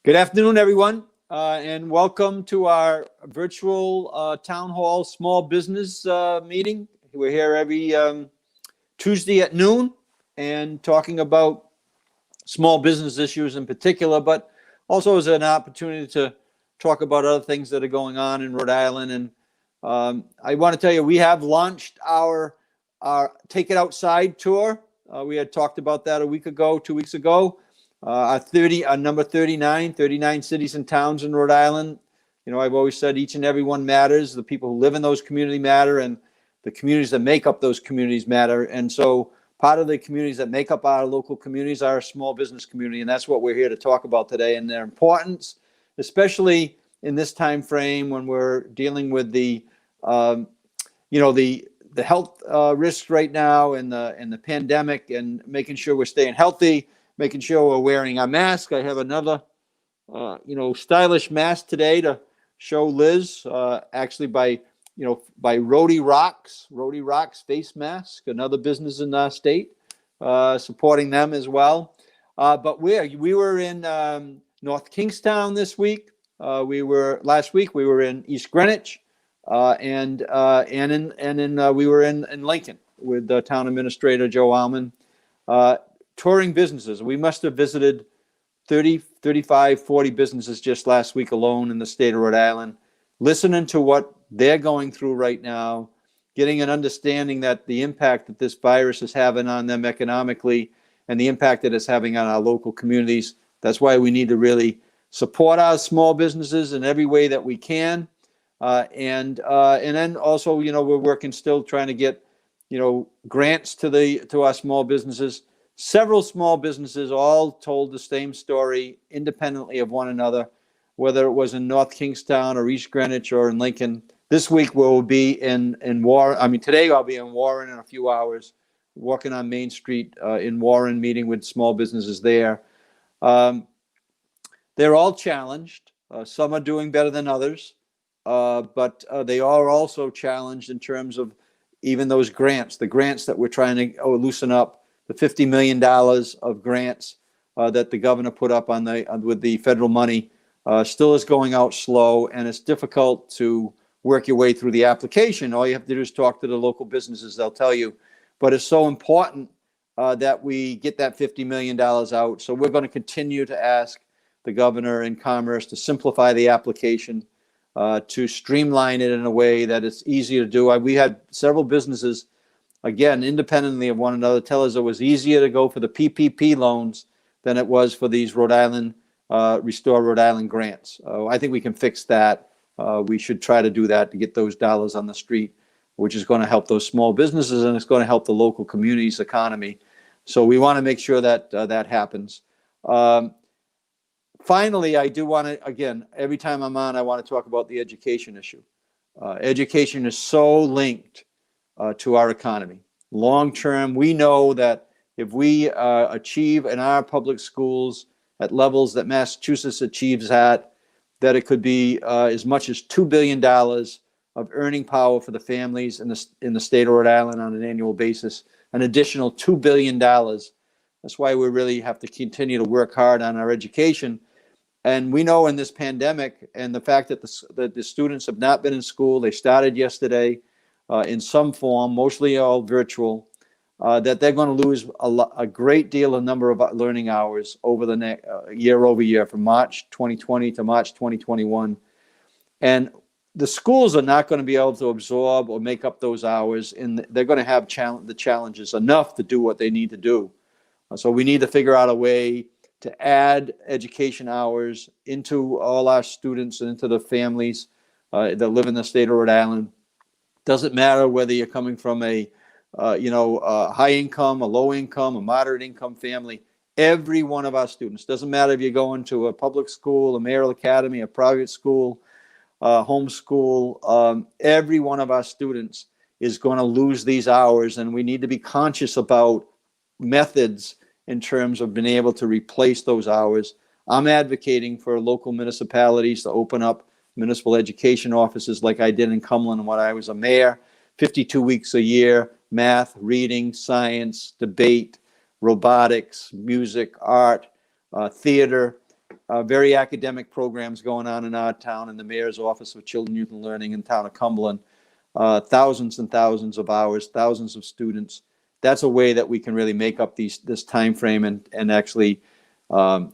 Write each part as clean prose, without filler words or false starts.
Good afternoon, everyone, and welcome to our virtual town hall small business meeting. We're here every Tuesday at noon and talking about small business issues in particular, but also as an opportunity to talk about other things that are going on in Rhode Island. And I want to tell you, we have launched our Take It Outside tour. We had talked about that 2 weeks ago. Our number 39 cities and towns in Rhode Island. You know, I've always said each and every one matters. The people who live in those communities matter, and the communities that make up those communities matter. And so part of the communities that make up our local communities are a small business community, and that's what we're here to talk about today, and their importance, especially in this time frame when we're dealing with the health risks right now and the pandemic, and making sure we're staying healthy, making sure we're wearing our mask. I have another, stylish mask today to show Liz, actually by Rhody Rocks face mask, another business in our state, supporting them as well. But we were in North Kingstown this week. Last week we were in East Greenwich, and we were in Lincoln with the town administrator Joe Alman. Touring businesses. We must have visited 30, 35, 40 businesses just last week alone in the state of Rhode Island, listening to what they're going through right now, getting an understanding that the impact that this virus is having on them economically and the impact that it's having on our local communities. That's why we need to really support our small businesses in every way that we can. And then also, we're working still trying to get, grants to our small businesses. Several small businesses all told the same story independently of one another, whether it was in North Kingstown or East Greenwich or in Lincoln. This week we'll be in Warren. Today I'll be in Warren in a few hours, walking on Main Street in Warren, meeting with small businesses there. They're all challenged. Some are doing better than others, but they are also challenged in terms of even those grants, the grants that we're trying to loosen up. The $50 million of grants that the governor put up with the federal money still is going out slow, and it's difficult to work your way through the application. All you have to do is talk to the local businesses; they'll tell you. But it's so important that we get that $50 million out. So we're going to continue to ask the governor and Commerce to simplify the application, to streamline it in a way that it's easier to do. We had several businesses, again, independently of one another, tell us it was easier to go for the PPP loans than it was for these Rhode Island, Restore Rhode Island grants. I think we can fix that. We should try to do that to get those dollars on the street, which is going to help those small businesses, and it's going to help the local community's economy. So we want to make sure that that happens. Finally, I do want to, again, every time I'm on, I want to talk about the education issue. Education is so linked to our economy. Long term, we know that if we achieve in our public schools at levels that Massachusetts achieves at, that it could be as much as $2 billion of earning power for the families in the state of Rhode Island on an annual basis, an additional $2 billion. That's why we really have to continue to work hard on our education. And we know in this pandemic and the fact that the students have not been in school, they started yesterday, in some form, mostly all virtual, that they're going to lose a great deal of number of learning hours over the next year over year, from March 2020 to March 2021. And the schools are not going to be able to absorb or make up those hours, and they're going to have the challenges enough to do what they need to do. So we need to figure out a way to add education hours into all our students and into the families that live in the state of Rhode Island. Doesn't matter whether you're coming from a high income, a low income, a moderate income family. Every one of our students, doesn't matter if you're going to a public school, a mayoral academy, a private school, homeschool, every one of our students is going to lose these hours, and we need to be conscious about methods in terms of being able to replace those hours. I'm advocating for local municipalities to open up municipal education offices like I did in Cumberland when I was a mayor, 52 weeks a year, math, reading, science, debate, robotics, music, art, theater, very academic programs going on in our town, in the Mayor's Office of Children, Youth, and Learning in the town of Cumberland. Thousands and thousands of hours, thousands of students. That's a way that we can really make up this time frame, and actually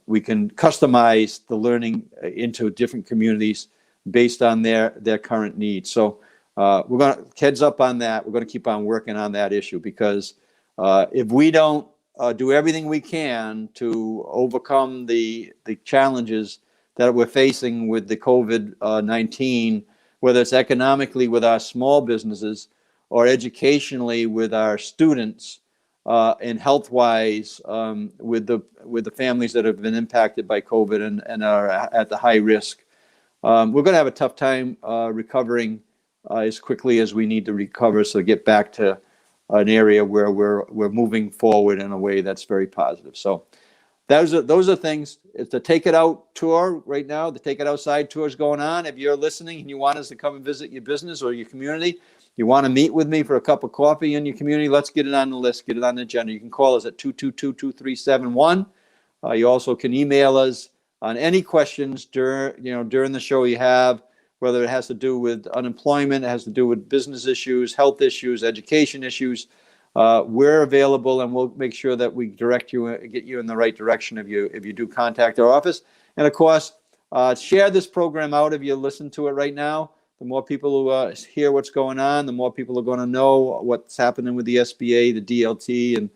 we can customize the learning into different communities based on their current needs. So we're going to heads up on that. We're going to keep on working on that issue, because if we don't do everything we can to overcome the challenges that we're facing with the COVID-19, whether it's economically with our small businesses or educationally with our students, and health-wise with the families that have been impacted by COVID and are at the high risk, we're going to have a tough time recovering as quickly as we need to recover, so get back to an area where we're moving forward in a way that's very positive. So those are things. It's the Take It Out tour right now. The Take It Outside tour is going on. If you're listening and you want us to come and visit your business or your community, you want to meet with me for a cup of coffee in your community, let's get it on the list, get it on the agenda. You can call us at 222-2371. You also can email us on any questions during the show you have, whether it has to do with unemployment, it has to do with business issues, health issues, education issues. We're available, and we'll make sure that we direct you, get you in the right direction if you do contact our office. And of course, share this program out if you listen to it right now. The more people who hear what's going on, the more people are going to know what's happening with the SBA, the DLT, and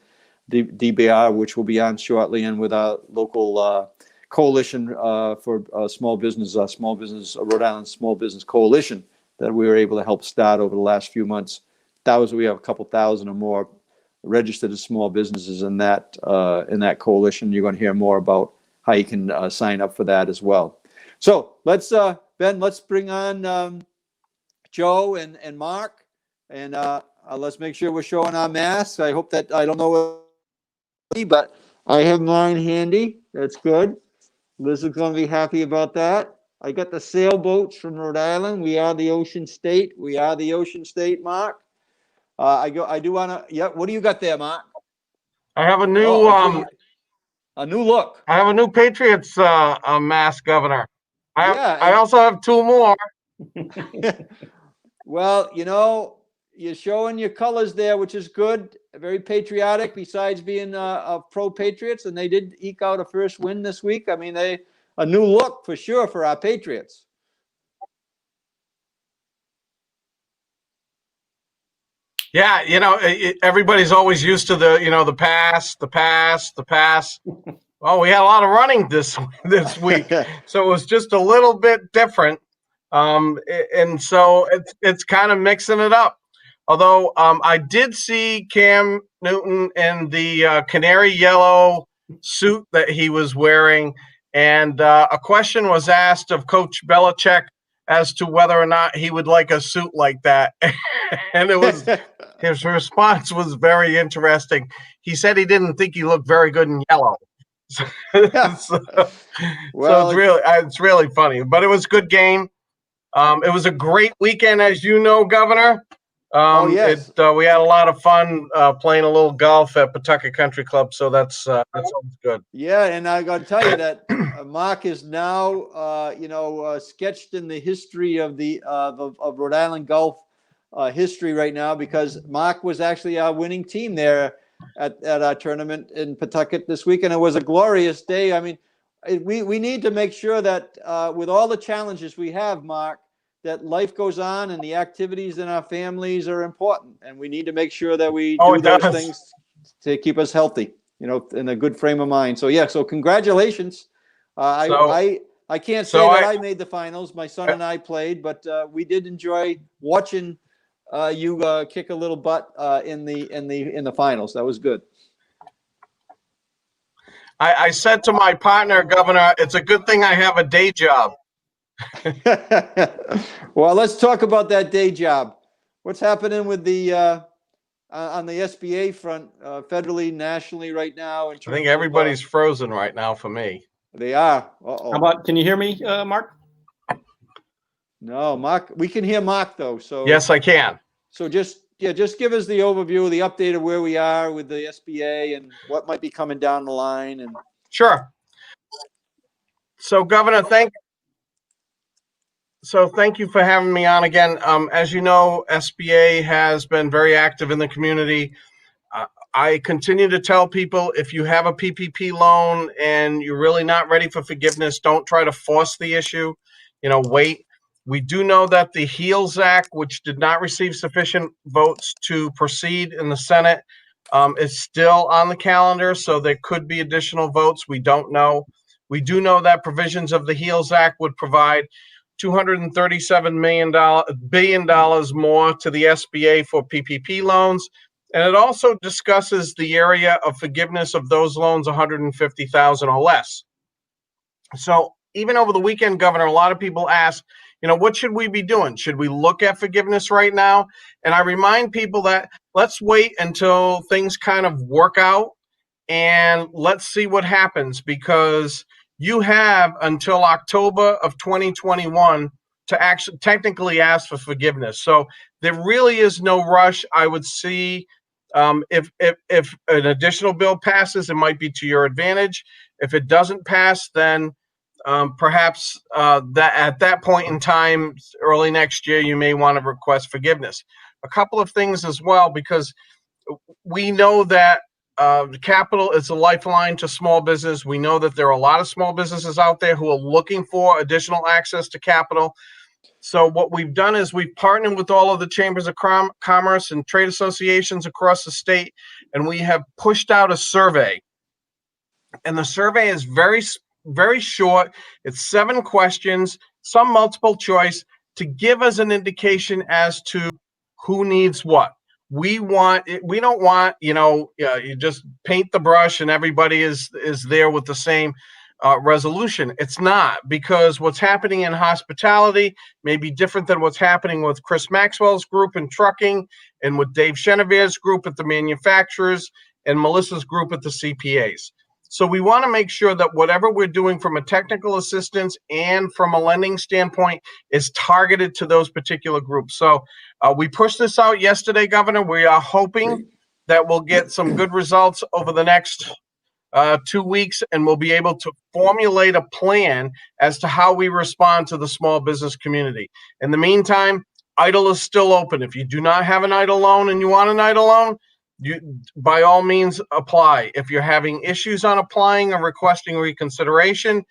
the DBR, which will be on shortly, and with our local coalition for small business, Rhode Island Small Business Coalition, that we were able to help start over the last few months. We have a couple thousand or more registered as small businesses in that coalition. You're going to hear more about how you can sign up for that as well. So let's Ben, let's bring on Joe and Mark, and let's make sure we're showing our masks. I hope that, I don't know, but I have mine handy. That's good. Liz is going to be happy about that. I got the sailboats from Rhode Island. We are the ocean state. We are the ocean state, Mark. I do want to. Yeah. What do you got there, Mark? I have a new a new look. I have a new Patriots mask, Governor. I also have two more. Well, you're showing your colors there, which is good. Very patriotic, besides being pro-Patriots, and they did eke out a first win this week. I mean, a new look for sure for our Patriots. Yeah, everybody's always used to the pass. Well, we had a lot of running this week, so it was just a little bit different, and so it's kind of mixing it up. Although I did see Cam Newton in the canary yellow suit that he was wearing, and a question was asked of Coach Belichick as to whether or not he would like a suit like that. And his response was very interesting. He said he didn't think he looked very good in yellow. So it's really funny, but it was a good game. It was a great weekend, as you know, Governor. Yes. We had a lot of fun playing a little golf at Pawtucket Country Club, so that's always good. Yeah, and I got to tell you that Mark is now, sketched in the history of of Rhode Island golf history right now, because Mark was actually our winning team there at our tournament in Pawtucket this week, and it was a glorious day. I mean, we need to make sure that with all the challenges we have, Mark, that life goes on and the activities in our families are important, and we need to make sure that we do those things to keep us healthy, in a good frame of mind. So yeah, so congratulations. I can't say that I made the finals. My son and I played, but we did enjoy watching you kick a little butt in the finals. That was good. I said to my partner, Governor, it's a good thing I have a day job. Well, let's talk about that day job. What's happening with the on the SBA front, federally, nationally, right now? I think everybody's frozen right now for me. They are. How about? Can you hear me, Mark? No, Mark. We can hear Mark though. So yes, I can. So just give us the overview, the update of where we are with the SBA and what might be coming down the line. And sure. So, Governor, thank you for having me on again. As you know, SBA has been very active in the community. Uh, I continue to tell people, if you have a PPP loan and you're really not ready for forgiveness, don't try to force the issue. Wait. We do know that the HEALS Act, which did not receive sufficient votes to proceed in the Senate, is still on the calendar, so there could be additional votes. We don't know. We do know that provisions of the HEALS Act would provide $237 billion more to the SBA for PPP loans. And it also discusses the area of forgiveness of those loans, 150,000 or less. So even over the weekend, Governor, a lot of people ask, what should we be doing? Should we look at forgiveness right now? And I remind people that let's wait until things kind of work out and let's see what happens, because you have until October of 2021 to actually technically ask for forgiveness. So there really is no rush. I would see if an additional bill passes, it might be to your advantage. If it doesn't pass, then perhaps that at that point in time, early next year, you may want to request forgiveness. A couple of things as well, because we know that capital is a lifeline to small business. We know that there are a lot of small businesses out there who are looking for additional access to capital. So what we've done is we've partnered with all of the chambers of commerce and trade associations across the state, and we have pushed out a survey. And the survey is very, very short. It's 7 questions, some multiple choice, to give us an indication as to who needs what. We don't want, you just paint the brush and everybody is there with the same resolution. It's not, because what's happening in hospitality may be different than what's happening with Chris Maxwell's group in trucking, and with Dave Chenevier's group at the manufacturers, and Melissa's group at the CPAs. So we want to make sure that whatever we're doing from a technical assistance and from a lending standpoint is targeted to those particular groups. So we pushed this out yesterday, Governor. We are hoping that we'll get some good results over the next 2 weeks, and we'll be able to formulate a plan as to how we respond to the small business community. In the meantime, EIDL is still open. If you do not have an EIDL loan and you want an EIDL loan, you by all means apply. If you're having issues on applying or requesting reconsideration,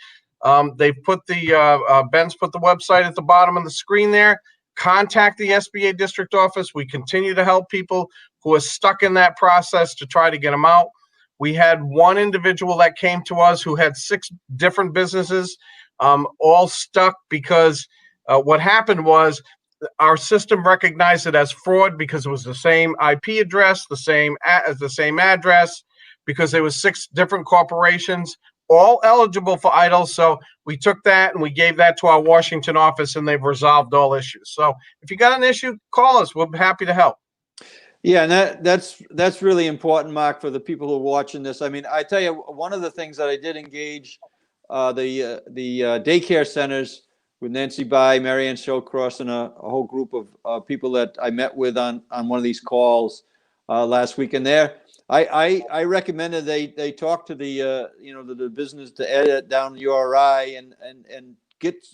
they've put Ben's put the website at the bottom of the screen there. Contact the SBA district office. We continue to help people who are stuck in that process to try to get them out. We had one individual that came to us who had 6 different businesses, all stuck because what happened was our system recognized it as fraud because it was the same IP address, the same address, because there was 6 different corporations, all eligible for EIDL. So we took that and we gave that to our Washington office, and they've resolved all issues. So if you got an issue, call us. We're happy to help. Yeah, and that's really important, Mark, for the people who are watching this. I mean, I tell you, one of the things that I did engage the daycare centers with Nancy Bai, Marianne Showcross, and a whole group of people that I met with on one of these calls last week. And there, I recommended they talk to the business, to edit down the URI and get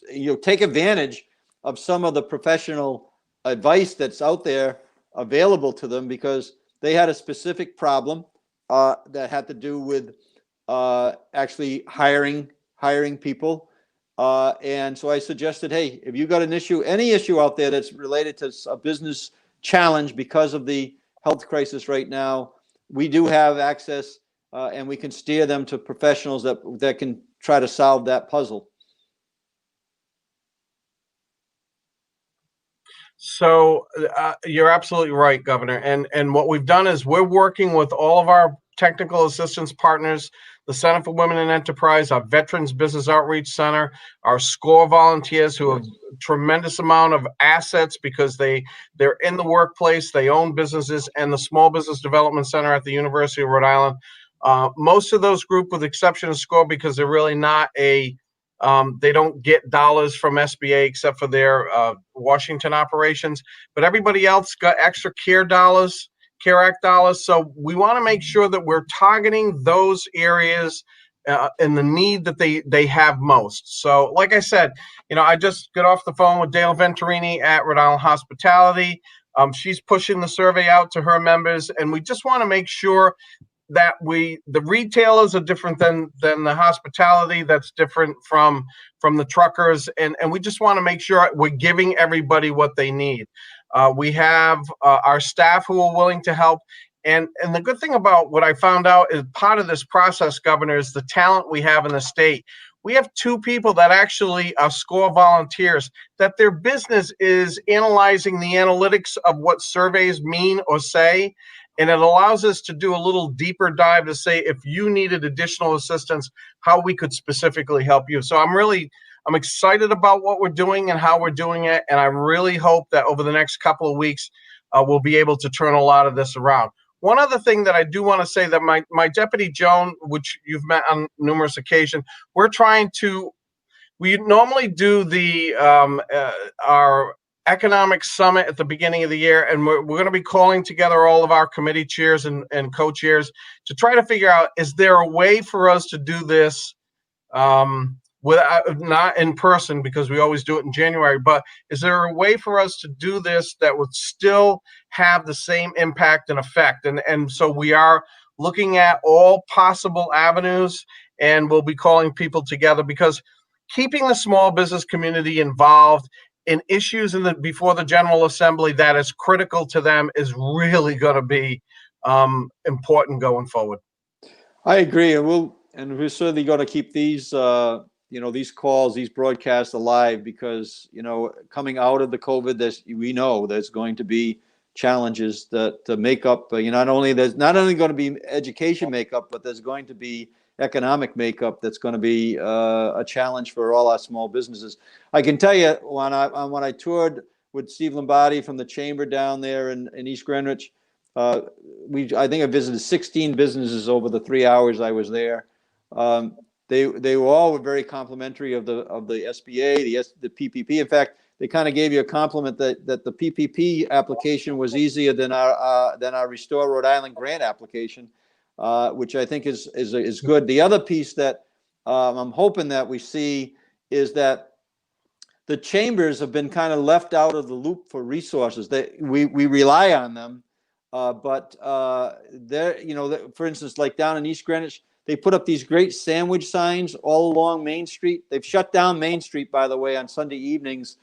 take advantage of some of the professional advice that's out there available to them, because they had a specific problem that had to do with actually hiring people. And so I suggested, hey, if you got an issue, any issue out there that's related to a business challenge because of the health crisis right now, we do have access and we can steer them to professionals that can try to solve that puzzle. So you're absolutely right, Governor. And what we've done is we're working with all of our technical assistance partners, the Center for Women in Enterprise, our Veterans Business Outreach Center, our SCORE volunteers who have a tremendous amount of assets because they're in the workplace, they own businesses, and the Small Business Development Center at the University of Rhode Island. Most of those group, with the exception of SCORE, because they're really not they don't get dollars from SBA except for their Washington operations, but everybody else got extra CARE Act dollars. So we want to make sure that we're targeting those areas and the need that they have most. So, like I said, I just got off the phone with Dale Venturini at Rhode Island Hospitality. She's pushing the survey out to her members, and we just want to make sure that the retailers are different than the hospitality, that's different from the truckers, and we just want to make sure we're giving everybody what they need. We have our staff who are willing to help, and the good thing about what I found out is part of this process, Governor, is the talent we have in the state. We have 2 people that actually are SCORE volunteers, that their business is analyzing the analytics of what surveys mean or say. And it allows us to do a little deeper dive to say, if you needed additional assistance, how we could specifically help you. So I'm excited about what we're doing and how we're doing it. And I really hope that over the next couple of weeks, we'll be able to turn a lot of this around. One other thing that I do want to say, that my deputy Joan, which you've met on numerous occasions, we normally do our economic summit at the beginning of the year, and we're going to be calling together all of our committee chairs and co-chairs to try to figure out, is there a way for us to do this without, not in person, because we always do it in January, but is there a way for us to do this that would still have the same impact and effect? And so we are looking at all possible avenues, and we'll be calling people together, because keeping the small business community involved in issues before the General Assembly that is critical to them is really going to be important going forward. I agree, and we're certainly going to keep these these calls, these broadcasts alive, because coming out of the COVID, we know there's going to be challenges that to make up. There's not only going to be education makeup, but there's going to be economic makeup that's going to be a challenge for all our small businesses. I can tell you, when I toured with Steve Lombardi from the chamber down there in East Greenwich, I think I visited 16 businesses over the 3 hours I was there. They were all very complimentary of the SBA, the PPP. In fact, they kind of gave you a compliment that the PPP application was easier than our Restore Rhode Island grant application, which I think is good. The other piece that I'm hoping that we see is that the chambers have been kind of left out of the loop for resources. We rely on them, but they're, for instance, like down in East Greenwich, they put up these great sandwich signs all along Main Street. They've shut down Main Street, by the way, on Sunday evenings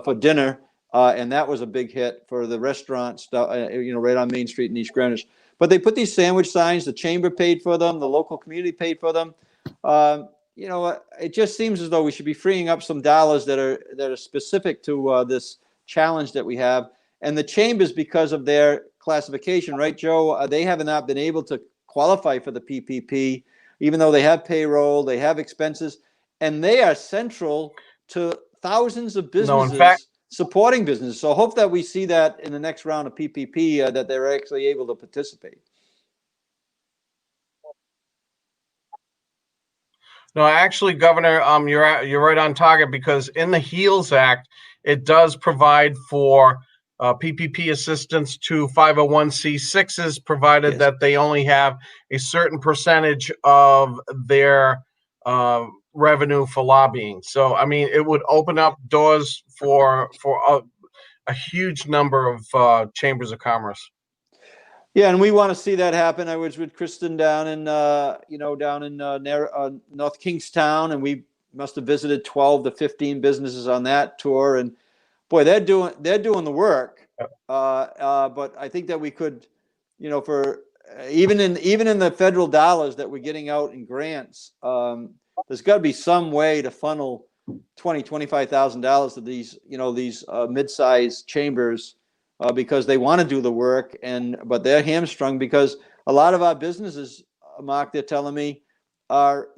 for dinner, and that was a big hit for the restaurants, right on Main Street in East Greenwich. But they put these sandwich signs. The chamber paid for them. The local community paid for them. It just seems as though we should be freeing up some dollars that are specific to this challenge that we have. And the chambers, because of their classification, right, Joe? They have not been able to qualify for the PPP, even though they have payroll, they have expenses, and they are central to thousands of businesses. Supporting businesses. So I hope that we see that in the next round of PPP, that they're actually able to participate. No, actually, Governor, you're right on target, because in the HEALS Act, it does provide for PPP assistance to 501c6s, provided that they only have a certain percentage of their revenue for lobbying. So, I mean, it would open up doors for a huge number of chambers of commerce. Yeah, and we want to see that happen. I was with Kristen down in North Kingstown, and we must have visited 12 to 15 businesses on that tour. And boy, they're doing the work. But I think that we could, for even in the federal dollars that we're getting out in grants, there's got to be some way to funnel $25,000 to these mid-sized chambers, because they want to do the work, but they're hamstrung because a lot of our businesses, Mark, they're telling me, are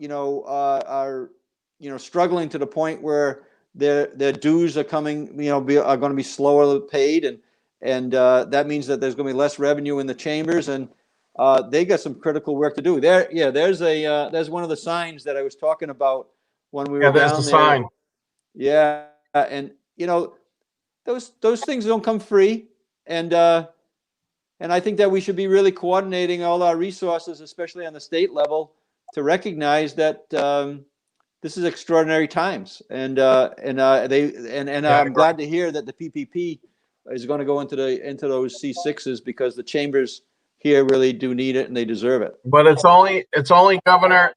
struggling to the point where their dues are coming, are going to be slower paid, and that means that there's going to be less revenue in the chambers, and they got some critical work to do. There's one of the signs that I was talking about when we were down there. There's the sign. Yeah, and those things don't come free, and I think that we should be really coordinating all our resources, especially on the state level, to recognize that this is extraordinary times, and I'm glad to hear that the PPP is going to go into those C6s, because the chambers here really do need it and they deserve it. But it's only Governor.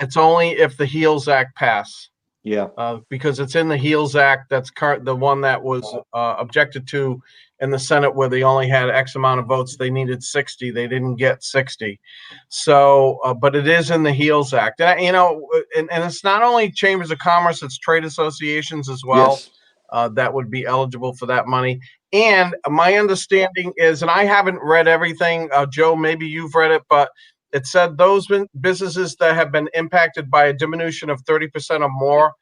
It's only if the HEALS Act pass. Yeah. Because it's in the HEALS Act. That's the one that was objected to in the Senate, where they only had X amount of votes. They needed 60. They didn't get 60. So, but it is in the HEALS Act. And, and it's not only chambers of commerce, it's trade associations as well. Yes. That would be eligible for that money. And my understanding is, and I haven't read everything, Joe, maybe you've read it, but it said those businesses that have been impacted by a diminution of 30% or more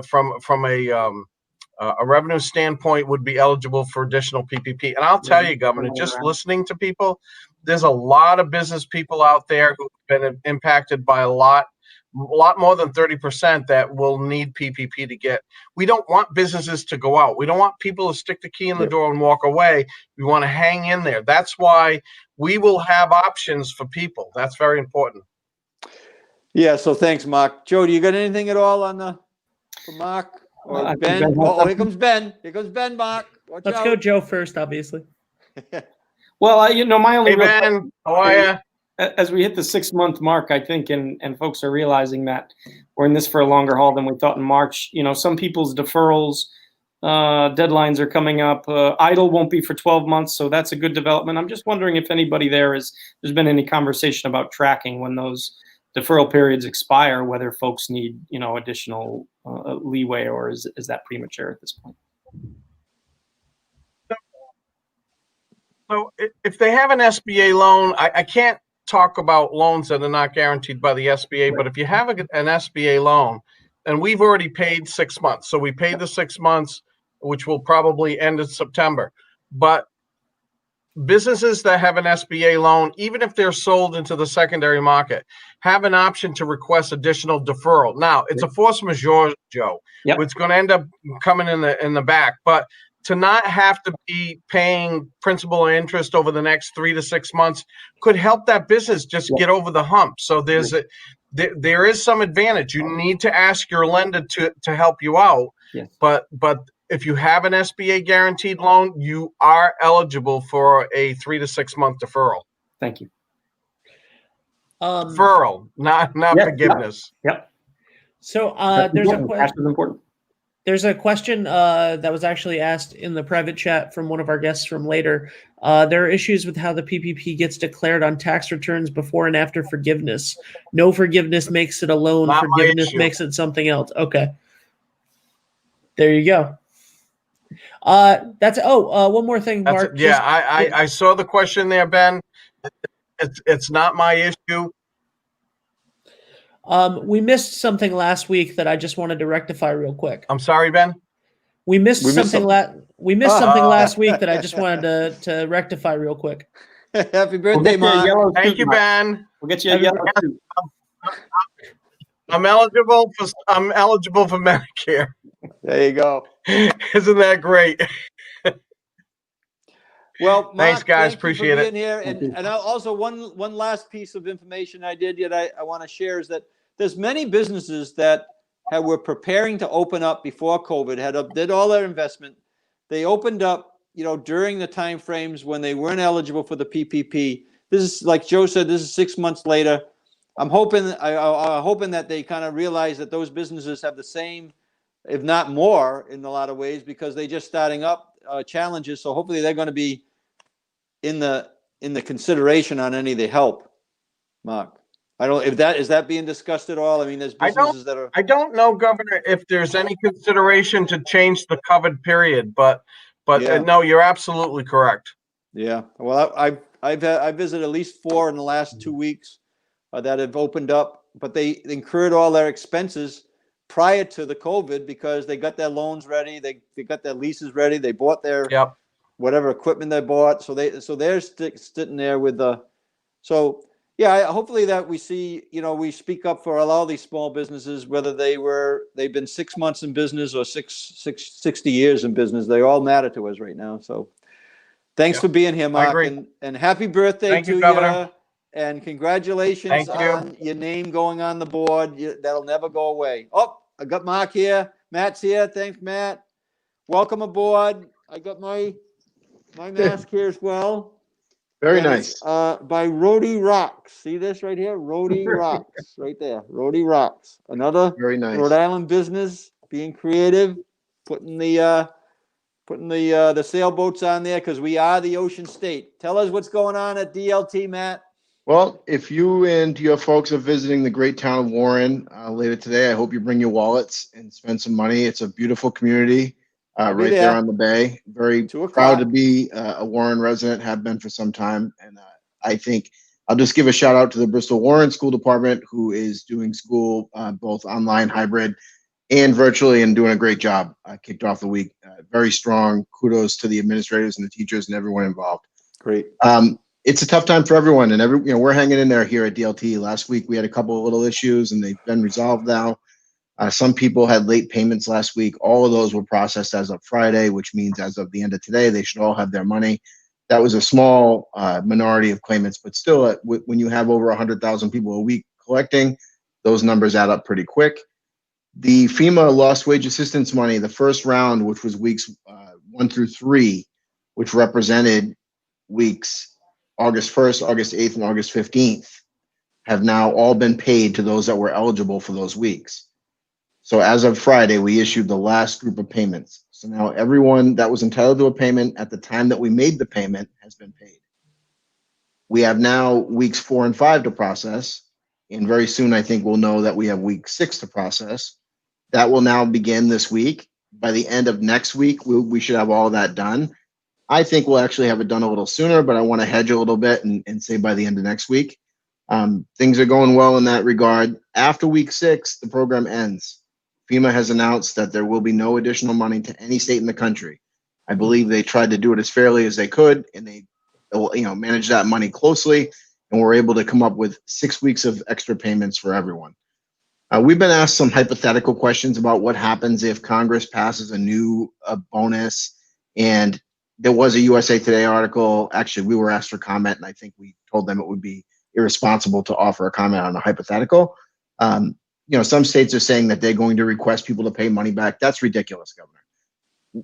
from a revenue standpoint would be eligible for additional PPP. And I'll tell you, Governor, just listening to people, there's a lot of business people out there who've been impacted by a lot more than 30% that will need PPP to get. We don't want businesses to go out. We don't want people to stick the key in the door and walk away. We want to hang in there. That's why we will have options for people. That's very important. Yeah. So thanks, Mark. Joe, do you got anything at all for Mark or Ben? Oh, here comes Ben. Here comes Ben, Mark. Let's go Joe first, obviously. Well, my only Hey, Ben, how are you? As we hit the 6-month mark, I think, and folks are realizing that we're in this for a longer haul than we thought in March. Some people's deferrals, deadlines are coming up. Idle won't be for 12 months, so that's a good development. I'm just wondering if anybody there's been any conversation about tracking when those deferral periods expire, whether folks need, additional leeway, or is that premature at this point? So if they have an SBA loan, I can't talk about loans that are not guaranteed by the SBA, but if you have an SBA loan, and we've already paid 6 months, so we paid the 6 months, which will probably end in September. But businesses that have an SBA loan, even if they're sold into the secondary market, have an option to request additional deferral. Now, it's a force majeure, Joe. Yep. It's going to end up coming in the back, but to not have to be paying principal and interest over the next 3 to 6 months could help that business just get over the hump. So there is some advantage. You need to ask your lender to help you out. Yes. But if you have an SBA guaranteed loan, you are eligible for a 3 to 6 month deferral. Thank you. Deferral, not forgiveness. Yep. So there's a question that was actually asked in the private chat from one of our guests from later. There are issues with how the PPP gets declared on tax returns before and after forgiveness. No forgiveness makes it a loan. Not forgiveness makes it something else. Okay. There you go. One more thing, Mark. I saw the question there, Ben. It's not my issue. We missed something last week that I just wanted to rectify real quick. I'm sorry, Ben. We missed something last week that I just wanted to rectify real quick. Happy birthday, Mark. Thank you, Ben. We'll get you a yellow suit. I'm eligible for Medicare. There you go. Isn't that great? Well, Mark, thanks, guys. Appreciate it. Being here. And also one last piece of information I want to share is that there's many businesses that were preparing to open up before COVID, did all their investment. They opened up, during the time frames when they weren't eligible for the PPP. This is, like Joe said, this is 6 months later. I'm hoping that they kind of realize that those businesses have the same, if not more, in a lot of ways, because they're just starting up challenges. So hopefully they're going to be in the consideration on any of the help. Mark, I don't is that being discussed at all? I mean, there's businesses that are. I don't know, Governor, if there's any consideration to change the covered period, but Yeah. No, you're absolutely correct. Yeah. Well, I visited at least 4 in the last 2 weeks that have opened up, but they incurred all their expenses prior to the COVID because they got their loans ready, they got their leases ready, they bought their whatever equipment they bought, so they're sitting there with the. So yeah, hopefully that we see, we speak up for all these small businesses, whether they've been 6 months in business or 60 years in business. They all matter to us right now. So thanks for being here, Mark, and happy birthday Thank to you, Governor. and congratulations Thank you. on your name going on the board. That'll never go away. Oh, I got Mark here. Matt's here. Thanks, Matt. Welcome aboard. I got my mask here as well. Very And nice. it's, by Rhodey Rocks. See this right here? Rhodey Rocks, right there. Rhodey Rocks. Another Very nice. Rhode Island business, being creative, putting the sailboats on there because we are the ocean state. Tell us what's going on at DLT, Matt. Well, if you and your folks are visiting the great town of Warren later today, I hope you bring your wallets and spend some money. It's a beautiful community I'll be right there on the bay. Very 2 o'clock. proud to be a Warren resident, have been for some time. And I think I'll just give a shout out to the Bristol Warren School Department, who is doing school both online, hybrid, and virtually, and doing a great job. Kicked off the week very strong. Kudos to the administrators and the teachers and everyone involved. Great. It's a tough time for everyone, and we're hanging in there here at DLT. Last week we had a couple of little issues, and they've been resolved now. Some people had late payments last week. All of those were processed as of Friday, which means as of the end of today, they should all have their money. That was a small minority of claimants, but still, when you have over 100,000 people a week collecting, those numbers add up pretty quick. The FEMA lost wage assistance money, the first round, which was weeks 1 through 3, which represented weeks August 1st, August 8th, and August 15th, have now all been paid to those that were eligible for those weeks. So as of Friday, we issued the last group of payments. So now everyone that was entitled to a payment at the time that we made the payment has been paid. We have now weeks 4 and 5 to process, and very soon I think we'll know that we have week 6 to process. That will now begin this week. By the end of next week, we should have all that done. I think we'll actually have it done a little sooner, but I want to hedge a little bit and say by the end of next week. Things are going well in that regard. After week 6, the program ends. FEMA has announced that there will be no additional money to any state in the country. I believe they tried to do it as fairly as they could, and they managed that money closely, and were able to come up with 6 weeks of extra payments for everyone. We've been asked some hypothetical questions about what happens if Congress passes a new bonus, and there was a USA Today article. Actually, we were asked for comment, and I think we told them it would be irresponsible to offer a comment on a hypothetical. Some states are saying that they're going to request people to pay money back. That's ridiculous, Governor.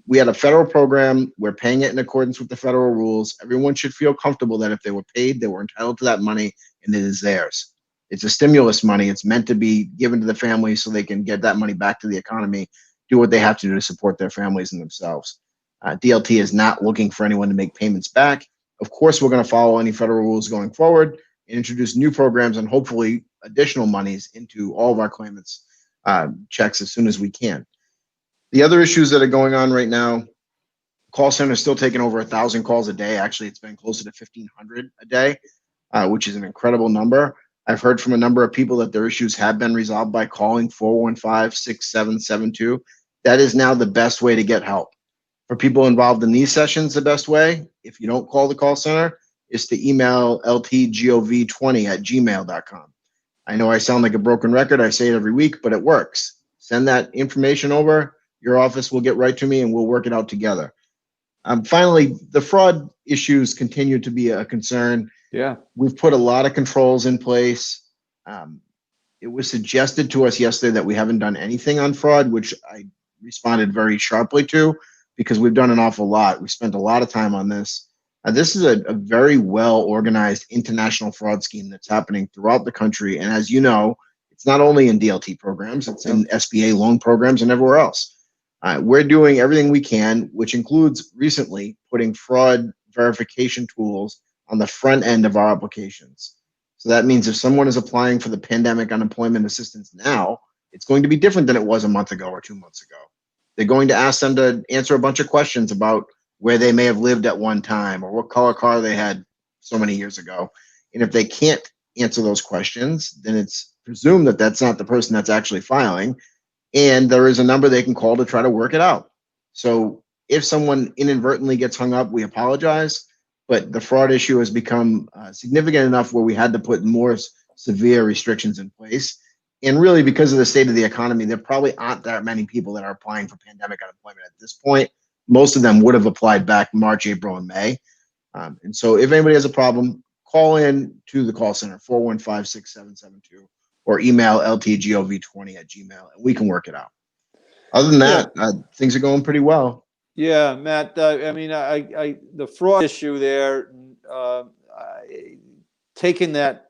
We had a federal program. We're paying it in accordance with the federal rules. Everyone should feel comfortable that if they were paid, they were entitled to that money, and it is theirs. It's a stimulus money. It's meant to be given to the families so they can get that money back to the economy, do what they have to do to support their families and themselves. DLT is not looking for anyone to make payments back. Of course, we're going to follow any federal rules going forward and introduce new programs and hopefully additional monies into all of our claimants' checks as soon as we can. The other issues that are going on right now, call center is still taking over 1,000 calls a day. Actually, it's been closer to 1,500 a day, which is an incredible number. I've heard from a number of people that their issues have been resolved by calling 415-6772. That is now the best way to get help. For people involved in these sessions, the best way, if you don't call the call center, is to email ltgov20@gmail.com. I know I sound like a broken record. I say it every week, but it works. Send that information over. Your office will get right to me, and we'll work it out together. Finally, the fraud issues continue to be a concern. Yeah. We've put a lot of controls in place. It was suggested to us yesterday that we haven't done anything on fraud, which I responded very sharply to, because we've done an awful lot. We spent a lot of time on this. This is a very well-organized international fraud scheme that's happening throughout the country. And as you know, it's not only in DLT programs, it's in SBA loan programs and everywhere else. We're doing everything we can, which includes recently putting fraud verification tools on the front end of our applications. So that means if someone is applying for the pandemic unemployment assistance now, it's going to be different than it was a month ago or 2 months ago. They're going to ask them to answer a bunch of questions about where they may have lived at one time or what color car they had so many years ago. And if they can't answer those questions, then it's presumed that that's not the person that's actually filing. And there is a number they can call to try to work it out. So if someone inadvertently gets hung up, we apologize. But the fraud issue has become significant enough where we had to put more severe restrictions in place. And really, because of the state of the economy, there probably aren't that many people that are applying for pandemic unemployment at this point. Most of them would have applied back March, April, and May. And so if anybody has a problem, call in to the call center, 415-6772, or email ltgov20@gmail, and we can work it out. Other than that, things are going pretty well. Yeah, Matt. I mean, the fraud issue there, taking that,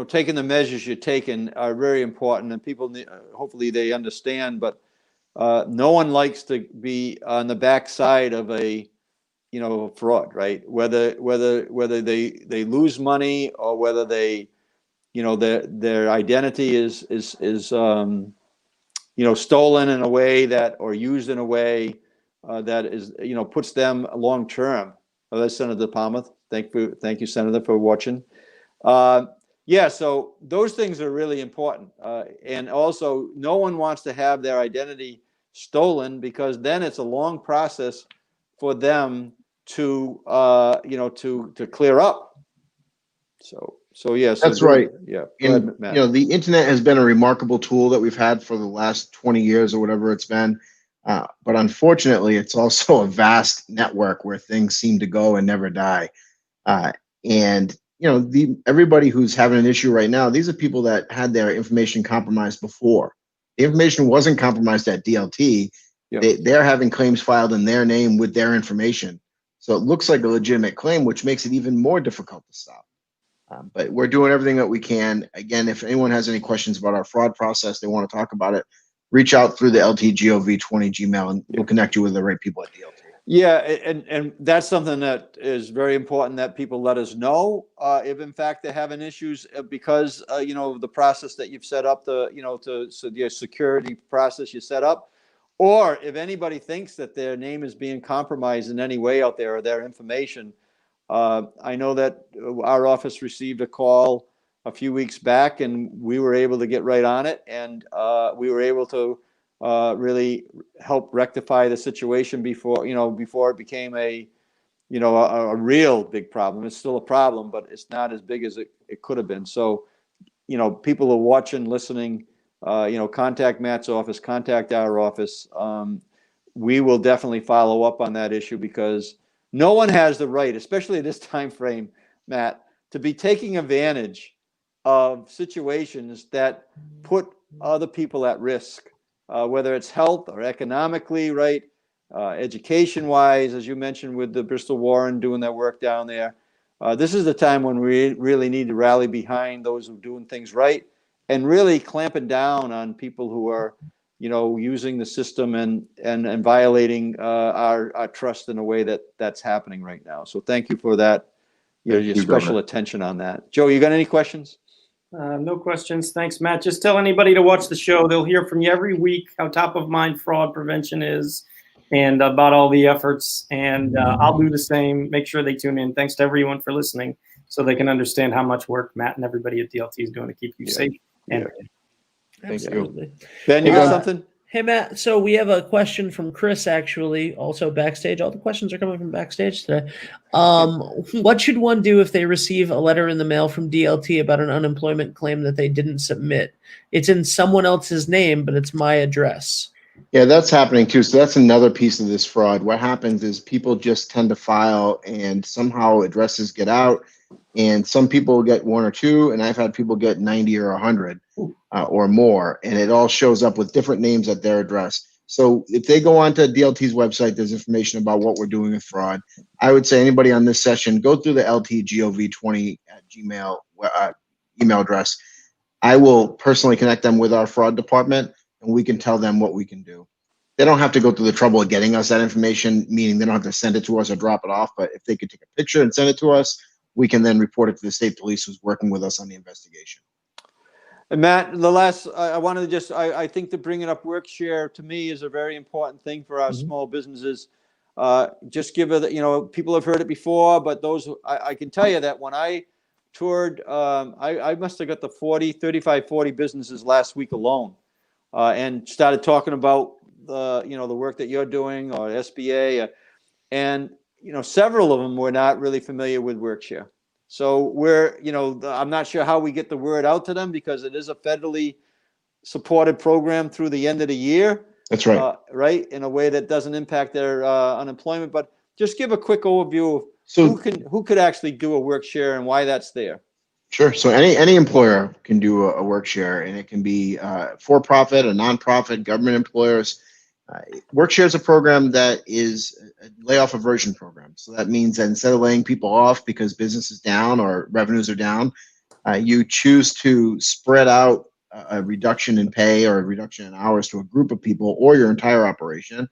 taking the measures you're taking are very important, and people hopefully they understand. But no one likes to be on the backside of a, fraud, right? Whether they lose money or whether they, their identity is stolen in a way that, or used in a way that is, puts them long term. Oh, that's Senator Palmer. Thank you, Senator, for watching. Yeah, so those things are really important. And also, no one wants to have their identity stolen, because then it's a long process for them to, to clear up. So yes, That's right. Yeah, go And ahead, Matt. the internet has been a remarkable tool that we've had for the last 20 years or whatever it's been. But unfortunately, it's also a vast network where things seem to go and never die. And everybody who's having an issue right now, these are people that had their information compromised before. The information wasn't compromised at DLT. Yep. They're having claims filed in their name with their information. So it looks like a legitimate claim, which makes it even more difficult to stop. But we're doing everything that we can. Again, if anyone has any questions about our fraud process, they want to talk about it, reach out through the LTGOV20 Gmail, and we'll connect you with the right people at DLT. Yeah, and that's something that is very important, that people let us know if in fact they're having issues, because the process that you've set up, the security process you set up, or if anybody thinks that their name is being compromised in any way out there, or their information. I know that our office received a call a few weeks back, and we were able to get right on it, and we were able to really help rectify the situation before it became a real big problem. It's still a problem, but it's not as big as it could have been. So, people are watching, listening, contact Matt's office, contact our office. We will definitely follow up on that issue, because no one has the right, especially at this time frame, Matt, to be taking advantage of situations that put other people at risk, whether it's health or economically, right? Education-wise, as you mentioned, with the Bristol Warren doing their work down there. This is the time when we really need to rally behind those who are doing things right, and really clamping down on people who are, using the system and violating our trust in a way that's happening right now. So thank you for that, your special attention on that. Joe, you got any questions? No questions. Thanks, Matt. Just tell anybody to watch the show. They'll hear from you every week how top of mind fraud prevention is, and about all the efforts. And I'll do the same. Make sure they tune in. Thanks to everyone for listening, so they can understand how much work Matt and everybody at DLT is doing to keep you safe. And Absolutely. Ben, you got something? Hey, Matt. So we have a question from Chris, actually, also backstage. All the questions are coming from backstage today. What should one do if they receive a letter in the mail from DLT about an unemployment claim that they didn't submit? It's in someone else's name, but it's my address. Yeah, that's happening too. So that's another piece of this fraud. What happens is people just tend to file, and somehow addresses get out, and some people get one or two, and I've had people get 90 or 100 or more, and it all shows up with different names at their address. So if they go onto DLT's website, there's information about what we're doing with fraud. I would say anybody on this session, go through the LTGOV20@gmail email address. I will personally connect them with our fraud department, and we can tell them what we can do. They don't have to go through the trouble of getting us that information, meaning they don't have to send it to us or drop it off. But if they could take a picture and send it to us, we can then report it to the state police who's working with us on the investigation. And Matt, the last, I wanted to just, I think to bring it up, WorkShare to me is a very important thing for our small businesses. Just give it, people have heard it before, but those, I can tell you that when I toured, I must have got the 40 businesses last week alone, and started talking about the work that you're doing, or SBA, and several of them were not really familiar with WorkShare. So we're, I'm not sure how we get the word out to them, because it is a federally supported program through the end of the year. That's right. Right, in a way that doesn't impact their unemployment. But just give a quick overview So who could actually do a work share and why that's there? sure. So any employer can do a work share, and it can be for profit, a nonprofit, government employers. Work share is a program that is a layoff aversion program. So that means that instead of laying people off because business is down or revenues are down, you choose to spread out a reduction in pay or a reduction in hours to a group of people or your entire operation.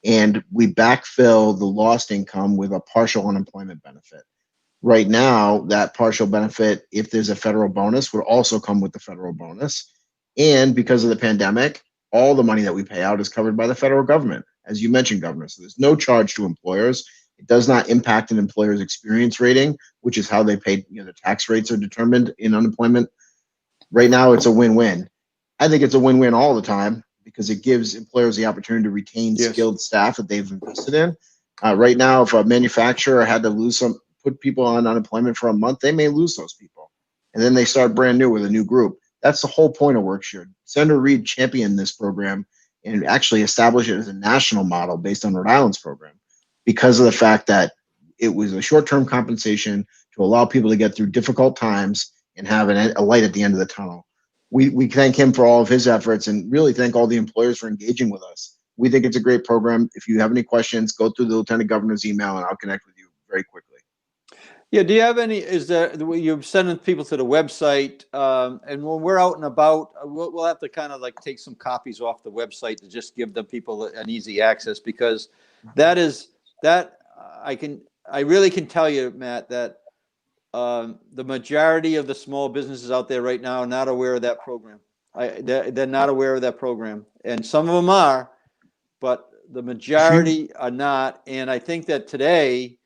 And we backfill the lost income with a partial unemployment benefit. Right now, that partial benefit, if there's a federal bonus, would also come with the federal bonus. And because of the pandemic, all the money that we pay out is covered by the federal government, as you mentioned, Governor. So there's no charge to employers. It does not impact an employer's experience rating, which is how they pay, the tax rates are determined in unemployment. Right now, it's a win-win. I think it's a win-win all the time because it gives employers the opportunity to retain skilled staff that they've invested in. Right now, if a manufacturer had to put people on unemployment for a month, they may lose those people. And then they start brand new with a new group. That's the whole point of WorkShare. Senator Reed championed this program and actually established it as a national model based on Rhode Island's program because of the fact that it was a short-term compensation to allow people to get through difficult times and have a light at the end of the tunnel. We thank him for all of his efforts and really thank all the employers for engaging with us. We think it's a great program. If you have any questions, go through the Lieutenant Governor's email and I'll connect with you very quickly. Yeah, do you have any, you're sending people to the website, and when we're out and about, we'll have to kind of like take some copies off the website to just give the people an easy access, because I really can tell you, Matt, that the majority of the small businesses out there right now are not aware of that program. They're not aware of that program, and some of them are, but the majority are not. And I think that today,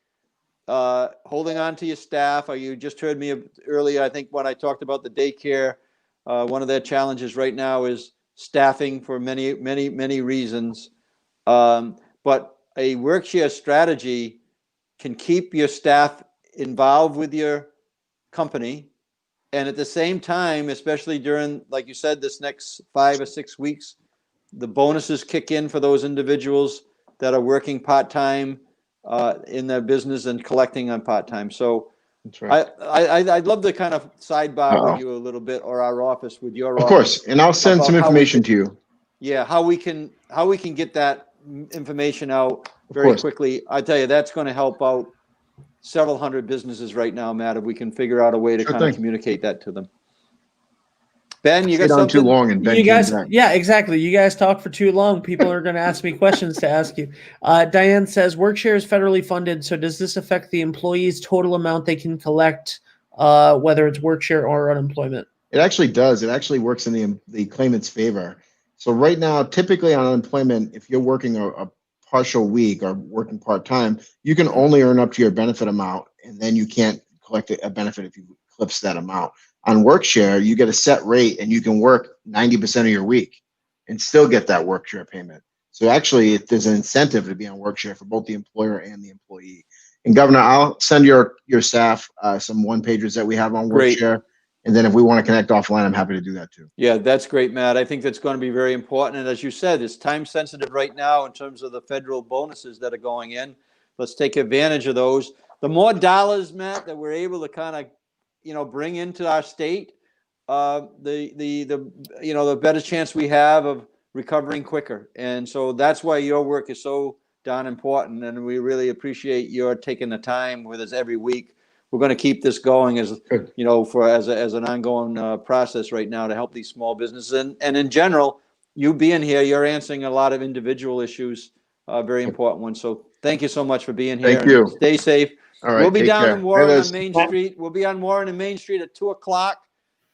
holding on to your staff, you just heard me earlier, I think when I talked about the daycare, one of their challenges right now is staffing for many, many, many reasons. But a work-share strategy can keep your staff involved with your company. And at the same time, especially during, like you said, this next 5 or 6 weeks, the bonuses kick in for those individuals that are working part-time in their business and collecting on part-time. So That's right. I'd love to kind of sidebar with you a little bit, or our office with your Of office. course, and I'll send some about how we information can- to you. Yeah, how we can get that information out Of very course. quickly. I tell you, that's going to help out several hundred businesses right now, Matt, if we can figure out a way to Sure kind of thing. communicate that to them. Ben, you Stayed got on too something? long and Ben You guys, came back. yeah, exactly. You guys talk for too long. People are going to ask me questions to ask you. Diane says, WorkShare is federally funded. So does this affect the employee's total amount they can collect, whether it's WorkShare or unemployment? It actually does. It actually works in the claimant's favor. So right now, typically on unemployment, if you're working a partial week or working part-time, you can only earn up to your benefit amount, and then you can't collect a benefit if you eclipse that amount. On WorkShare, you get a set rate and you can work 90% of your week and still get that WorkShare payment. So actually, there's an incentive to be on WorkShare for both the employer and the employee. And Governor, I'll send your staff some one-pagers that we have on Great. WorkShare. And then if we want to connect offline, I'm happy to do that too. Yeah, that's great, Matt. I think that's going to be very important. And as you said, it's time sensitive right now in terms of the federal bonuses that are going in. Let's take advantage of those. The more dollars, Matt, that we're able to kind of, bring into our state, the better chance we have of recovering quicker. And so that's why your work is so darn important. And we really appreciate your taking the time with us every week. We're going to keep this going as Good. as an ongoing process right now to help these small businesses, and in general, you being here, you're answering a lot of individual issues, very important ones. So thank you so much for being here. Thank you. And stay safe. All right. We'll be take down care. in Warren Hey, on Liz. Main Street. We'll be on Warren and Main Street at 2:00.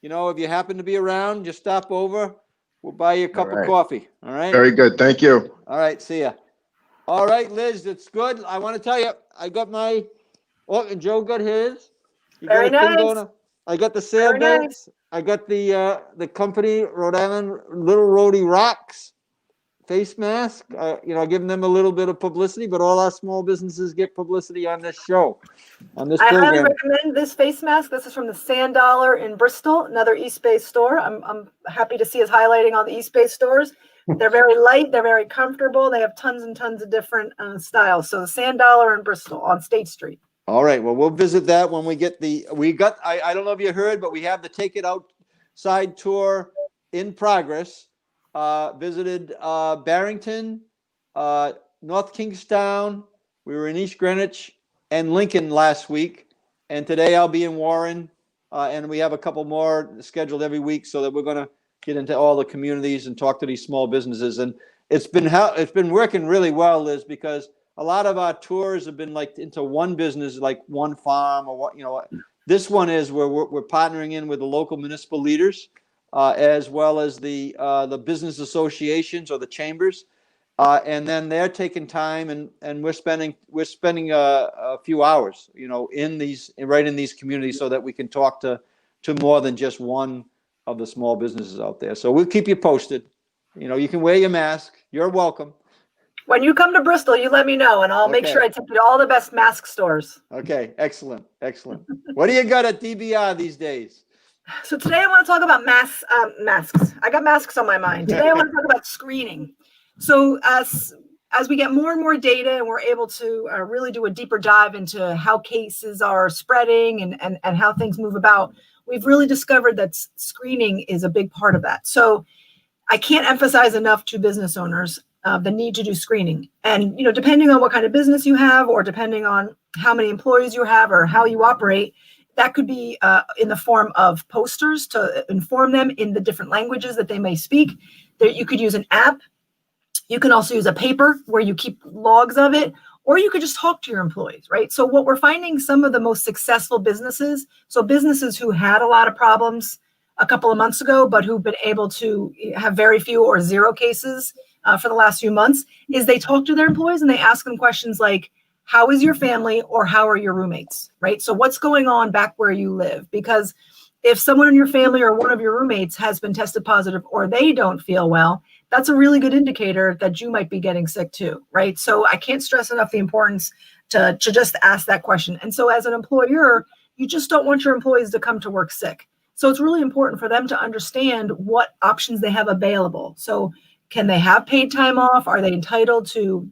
If you happen to be around, just stop over. We'll buy you a cup All right. of coffee. All right. Very good. Thank you. All right. See ya. All right, Liz, it's good. I want to tell you, I got my. Oh, and Joe got his. You Very got a thing nice. going on? I got the sale Very nice. belts. I got the company Rhode Island Little Roadie Rocks face mask. Giving them a little bit of publicity, but all our small businesses get publicity on this show, on this I highly program. recommend this face mask. This is from the Sand Dollar in Bristol, another East Bay store. I'm happy to see us highlighting all the East Bay stores. They're very light. They're very comfortable. They have tons and tons of different styles. So the Sand Dollar in Bristol on State Street. All right. Well, we'll visit that when we get I don't know if you heard, but we have the Take It Outside tour in progress. Visited Barrington, North Kingstown. We were in East Greenwich and Lincoln last week. And today I'll be in Warren. And we have a couple more scheduled every week so that we're going to get into all the communities and talk to these small businesses. And it's been working really well, Liz, because a lot of our tours have been like into one business, like one farm or what, this one is where we're partnering in with the local municipal leaders, as well as the business associations or the chambers. And then they're taking time and we're spending a few hours, in these communities so that we can talk to more than just one of the small businesses out there. So we'll keep you posted. You can wear your mask. You're welcome. When you come to Bristol, you let me know, and I'll make Okay. sure I take you to all the best mask stores. Okay, excellent. What do you got at DBR these days? So today I want to talk about masks. I got masks on my mind. Today I want to talk about screening. So as we get more and more data and we're able to really do a deeper dive into how cases are spreading and how things move about, we've really discovered that screening is a big part of that. So I can't emphasize enough to business owners the need to do screening. And, depending on what kind of business you have, or depending on how many employees you have or how you operate, that could be in the form of posters to inform them in the different languages that they may speak. You could use an app. You can also use a paper where you keep logs of it, or you could just talk to your employees, right? So what we're finding, some of the most successful businesses, so businesses who had a lot of problems a couple of months ago, but who've been able to have very few or zero cases for the last few months, is they talk to their employees and they ask them questions like, how is your family, or how are your roommates, right? So what's going on back where you live? Because if someone in your family or one of your roommates has been tested positive or they don't feel well, that's a really good indicator that you might be getting sick too, right? So I can't stress enough the importance to just ask that question. And so as an employer, you just don't want your employees to come to work sick. So it's really important for them to understand what options they have available. So can they have paid time off? Are they entitled to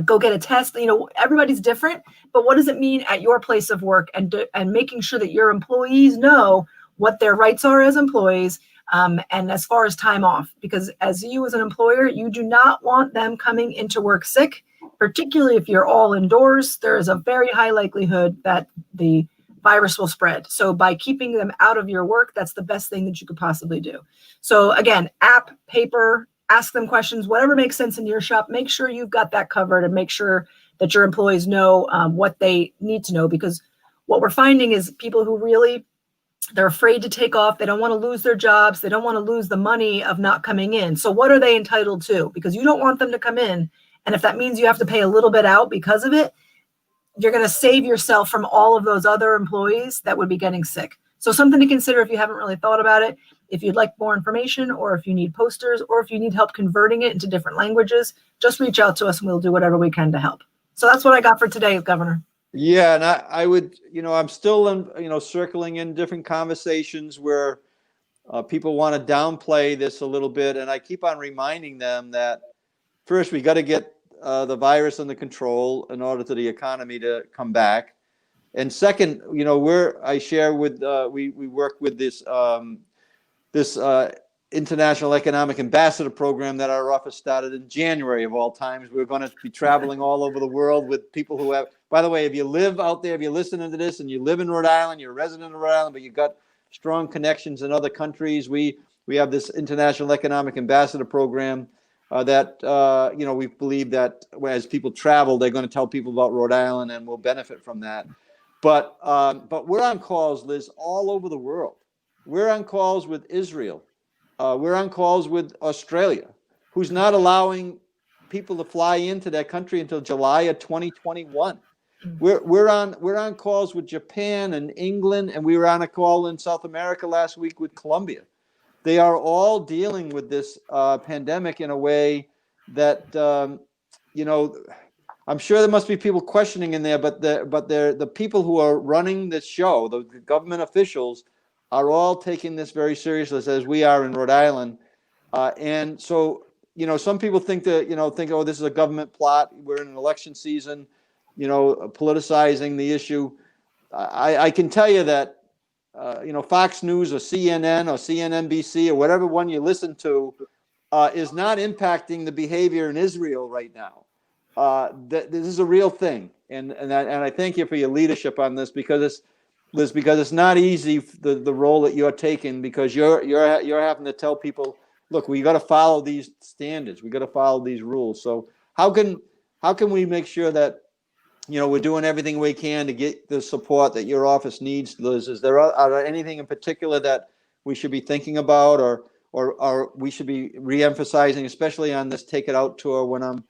go get a test? Everybody's different, but what does it mean at your place of work, and making sure that your employees know what their rights are as employees, and as far as time off, because as an employer, you do not want them coming into work sick, particularly if you're all indoors. There is a very high likelihood that the virus will spread. So by keeping them out of your work, that's the best thing that you could possibly do. So again, app, paper, ask them questions, whatever makes sense in your shop. Make sure you've got that covered, and make sure that your employees know what they need to know, because what we're finding is people who really, they're afraid to take off. They don't want to lose their jobs. They don't want to lose the money of not coming in. So what are they entitled to? Because you don't want them to come in. And if that means you have to pay a little bit out because of it, you're going to save yourself from all of those other employees that would be getting sick. So something to consider if you haven't really thought about it. If you'd like more information, or if you need posters, or if you need help converting it into different languages, just reach out to us and we'll do whatever we can to help. So that's what I got for today, Governor. Yeah, and I would, I'm still circling in different conversations where people want to downplay this a little bit, and I keep on reminding them that first we got to get the virus under control in order for the economy to come back, and second, I share with we work with this International Economic Ambassador Program that our office started in January of all times. We're going to be traveling all over the world with people who have, by the way, if you live out there, if you're listening to this and you live in Rhode Island, you're a resident of Rhode Island, but you've got strong connections in other countries, we have this International Economic Ambassador Program that, we believe that as people travel, they're going to tell people about Rhode Island and we'll benefit from that. But we're on calls, Liz, all over the world. We're on calls with Israel. We're on calls with Australia, who's not allowing people to fly into that country until July of 2021. We're on calls with Japan and England, and we were on a call in South America last week with Colombia. They are all dealing with this pandemic in a way that I'm sure there must be people questioning in there, but the people who are running this show, the government officials, are all taking this very seriously, as we are in Rhode Island. And so, some people think that, oh, this is a government plot. We're in an election season. politicizing the issue. I can tell you that, Fox News or CNN or CNNBC or whatever one you listen to is not impacting the behavior in Israel right now. This is a real thing, and I thank you for your leadership on this, because it's not easy, the role that you're taking, because you're having to tell people, look, we got to follow these standards, we got to follow these rules. So how can we make sure that we're doing everything we can to get the support that your office needs, Liz? Is are anything in particular that we should be thinking about, or we should be re-emphasizing, especially on this Take It Out tour, when I'm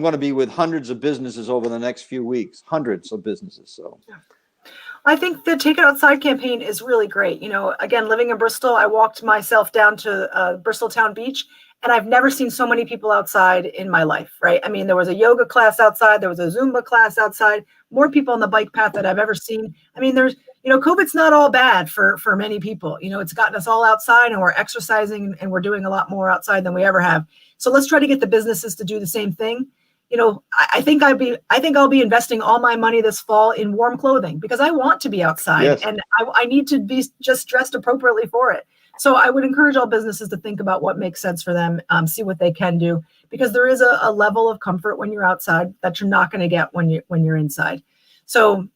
going to be with hundreds of businesses over the next few weeks, hundreds of businesses. So I think the Take It Outside campaign is really great. Again, living in Bristol, I walked myself down to Bristol Town Beach, and I've never seen so many people outside in my life, right? I mean, there was a yoga class outside, there was a Zumba class outside, more people on the bike path that I've ever seen. I mean, COVID's not all bad for many people. It's gotten us all outside, and we're exercising, and we're doing a lot more outside than we ever have. So let's try to get the businesses to do the same thing. I think I'll be investing all my money this fall in warm clothing, because I want to be outside. Yes. And I need to be just dressed appropriately for it. So I would encourage all businesses to think about what makes sense for them, see what they can do, because there is a level of comfort when you're outside that you're not going to get when you're inside. So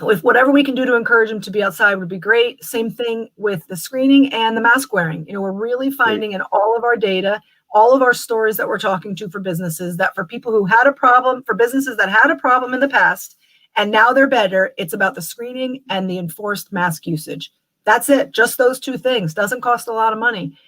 with whatever we can do to encourage them to be outside would be great. Same thing with the screening and the mask wearing. We're really finding in all of our data, all of our stories that we're talking to for businesses, that for people who had a problem, for businesses that had a problem in the past and now they're better, it's about the screening and the enforced mask usage. That's it. Just those two things. Doesn't cost a lot of money.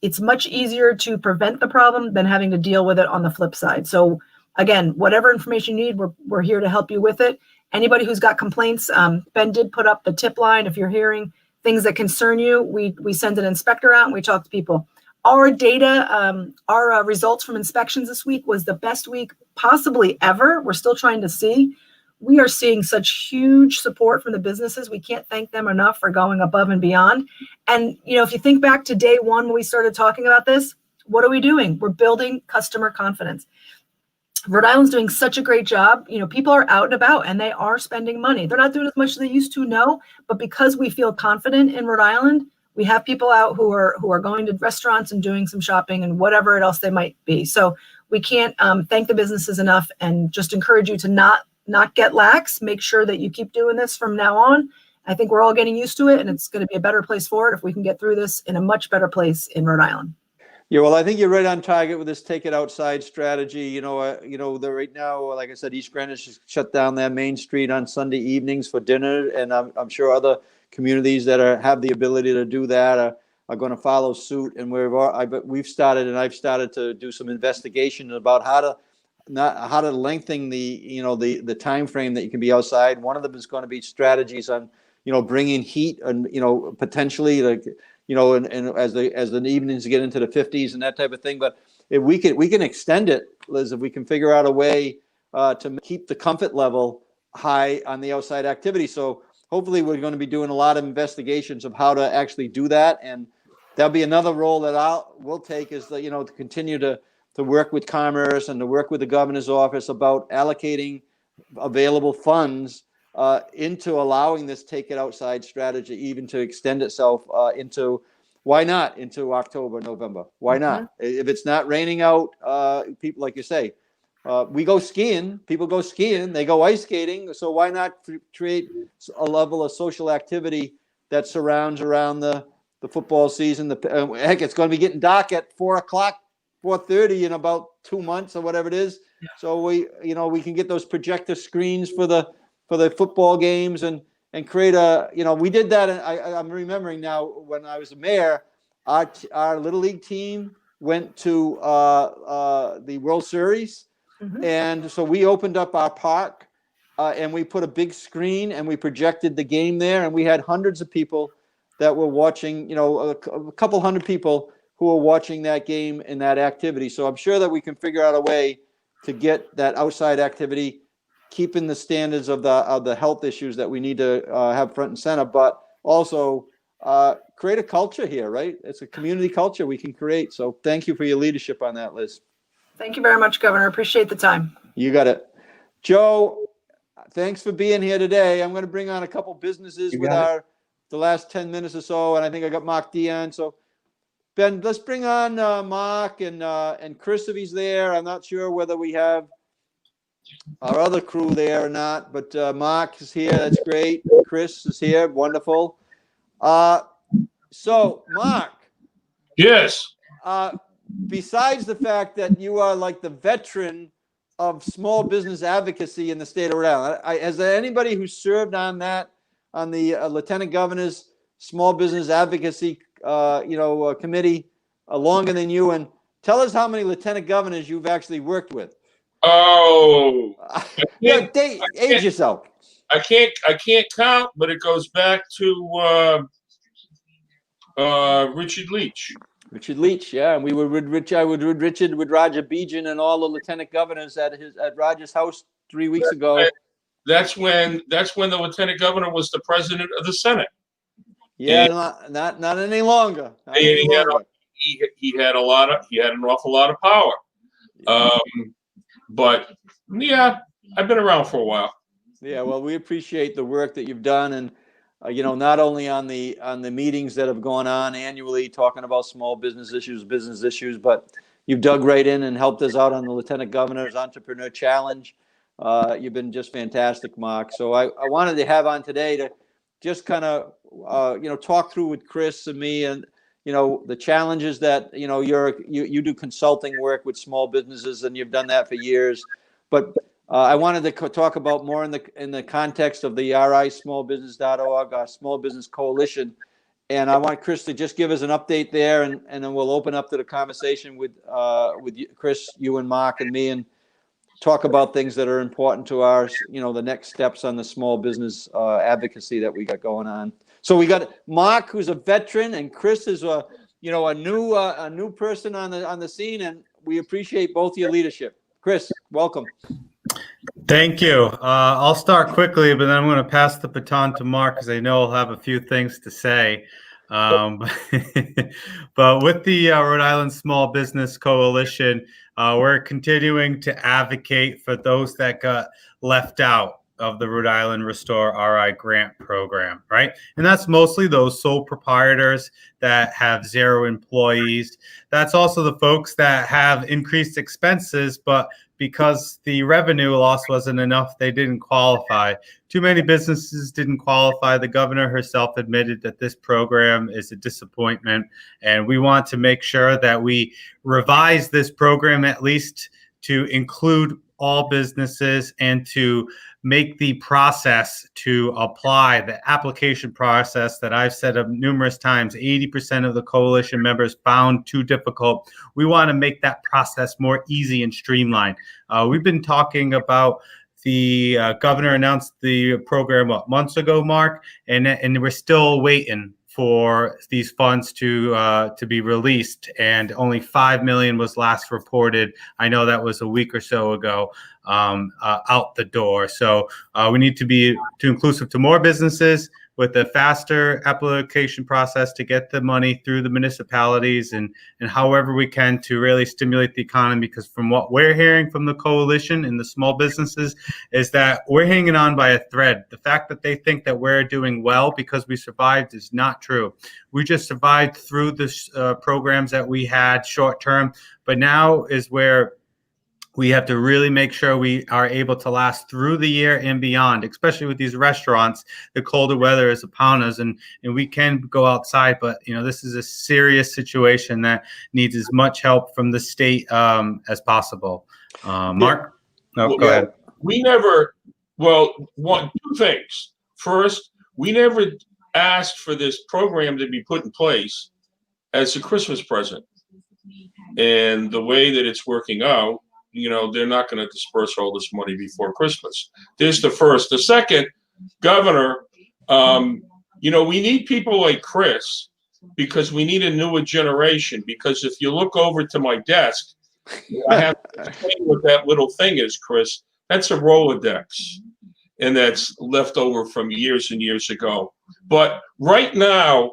It's much easier to prevent the problem than having to deal with it on the flip side. So again, whatever information you need, we're here to help you with it. Anybody who's got complaints, Ben did put up the tip line. If you're hearing things that concern you, we send an inspector out and we talk to people. Our data, our results from inspections this week was the best week possibly ever. We're still trying to see. We are seeing such huge support from the businesses. We can't thank them enough for going above and beyond. And, if you think back to day one when we started talking about this, what are we doing? We're building customer confidence. Rhode Island's doing such a great job. People are out and about and they are spending money. They're not doing as much as they used to, no, but because we feel confident in Rhode Island, we have people out who are going to restaurants and doing some shopping and whatever else they might be. So we can't thank the businesses enough, and just encourage you to not get lax. Make sure that you keep doing this from now on. I think we're all getting used to it, and it's going to be a better place for it if we can get through this in a much better place in Rhode Island. Yeah, well, I think you're right on target with this Take It Outside strategy. Right now, like I said, East Greenwich has shut down their main street on Sunday evenings for dinner, and I'm sure other communities that have the ability to do that are going to follow suit. And I've started to do some investigation about how to lengthen the time frame that you can be outside. One of them is going to be strategies on bringing heat and potentially and as the evenings get into the 50s and that type of thing. But if we can extend it, Liz, if we can figure out a way to keep the comfort level high on the outside activity. So hopefully we're going to be doing a lot of investigations of how to actually do that, and that'll be another role that we'll take, is to continue to work with Commerce and to work with the governor's office about allocating available funds into allowing this Take It Outside strategy even to extend itself into October, November. Why not? If it's not raining out, people, like you say, we go skiing, people go skiing, they go ice skating. So why not create a level of social activity that surrounds around the football season? Heck, it's going to be getting dark at 4:00, 4:30 in about 2 months or whatever it is. Yeah. So we can get those projector screens for the football games and create we did that. And I'm remembering now when I was a mayor, our Little League team went to the World Series. Mm-hmm. And so we opened up our park and we put a big screen and we projected the game there. And we had hundreds of people that were watching, a couple hundred people who were watching that game and that activity. So I'm sure that we can figure out a way to get that outside activity, keeping the standards of the health issues that we need to have front and center, but also create a culture here, right? It's a community culture we can create. So thank you for your leadership on that, Liz. Thank you very much, Governor. Appreciate the time. You got it. Joe, thanks for being here today. I'm going to bring on a couple businesses You with got the last 10 minutes or so, and I think I got Mark D on. So, Ben, let's bring on Mark and Chris if he's there. I'm not sure whether we have our other crew there or not, but Mark is here. That's great. Chris is here. Wonderful. So, Mark. Yes. Besides the fact that you are like the veteran of small business advocacy in the state of Rhode Island, has there anybody who served on the Lieutenant Governor's Small Business Advocacy, committee longer than you? And tell us how many Lieutenant Governors you've actually worked with. Oh, Yeah, age yourself. I can't count, but it goes back to Richard Leach. Richard Leach, yeah, and we were with Richard, with Roger Beejan and all the lieutenant governors at Roger's house 3 weeks ago. That's when the lieutenant governor was the president of the Senate. Yeah, not any longer. Not any longer. He had an awful lot of power. But yeah, I've been around for a while. Yeah, well, we appreciate the work that you've done, and not only on the meetings that have gone on annually talking about small business issues, but you've dug right in and helped us out on the Lieutenant Governor's Entrepreneur Challenge. You've been just fantastic, Mark. So I wanted to have on today to just kind of talk through with Chris and me and the challenges that you do consulting work with small businesses, and you've done that for years, but I wanted to talk about more in the context of the RISmallbusiness.org, our small business coalition, and I want Chris to just give us an update there, and then we'll open up to the conversation with you, Chris, you and Mark and me, and talk about things that are important to our the next steps on the small business advocacy that we got going on. So we got Mark, who's a veteran, and Chris is a new person on the scene, and we appreciate both your leadership. Chris, welcome. Thank you. I'll start quickly, but then I'm going to pass the baton to Mark because I know he'll have a few things to say. But with the Rhode Island Small Business Coalition, we're continuing to advocate for those that got left out of the Rhode Island Restore RI grant program, right? And that's mostly those sole proprietors that have 0 employees. That's also the folks that have increased expenses, but because the revenue loss wasn't enough, they didn't qualify. Too many businesses didn't qualify. The governor herself admitted that this program is a disappointment, and we want to make sure that we revise this program at least to include all businesses and to make the process to apply, the application process that I've said of numerous times, 80% of the coalition members found too difficult. We want to make that process more easy and streamlined. We've been talking about the governor announced the program months ago, Mark, and we're still waiting for these funds to be released, and only $5 million was last reported. I know that was a week or so ago out the door. So we need to be too inclusive to more businesses with a faster application process to get the money through the municipalities and however we can to really stimulate the economy. Because from what we're hearing from the coalition and the small businesses is that we're hanging on by a thread. The fact that they think that we're doing well because we survived is not true. We just survived through the programs that we had short term, but now is where we have to really make sure we are able to last through the year and beyond, especially with these restaurants. The colder weather is upon us, and we can go outside, but this is a serious situation that needs as much help from the state as possible. Mark? No, go ahead. We never, two things. First, we never asked for this program to be put in place as a Christmas present. And the way that it's working out, they're not going to disperse all this money before Christmas. There's the first. The second, Governor, we need people like Chris because we need a newer generation. Because if you look over to my desk, I have to explain what that little thing is, Chris. That's a Rolodex, and that's left over from years and years ago. But right now,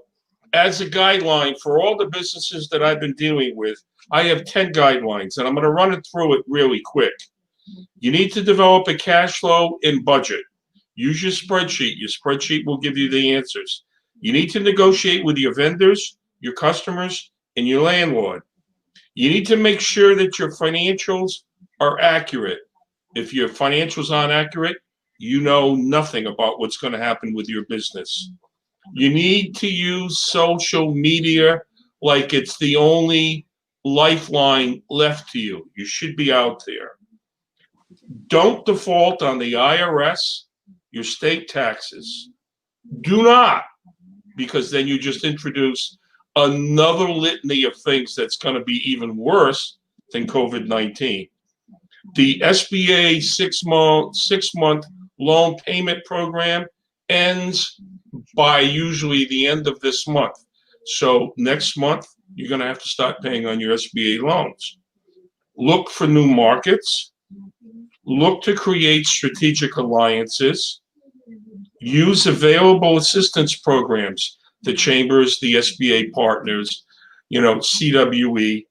as a guideline for all the businesses that I've been dealing with, I have 10 guidelines, and I'm going to run it through it really quick. You need to develop a cash flow and budget. Use your spreadsheet. Your spreadsheet will give you the answers. You need to negotiate with your vendors, your customers, and your landlord. You need to make sure that your financials are accurate. If your financials aren't accurate, you know nothing about what's going to happen with your business. You need to use social media like it's the only lifeline left to you. You should be out there. Don't default on the IRS, your state taxes. Do not, because then you just introduce another litany of things that's going to be even worse than COVID-19. The SBA six-month loan payment program ends by usually the end of this month. So next month, you're going to have to start paying on your SBA loans. Look for new markets. Look to create strategic alliances. Use available assistance programs, the chambers, the SBA partners, CWE,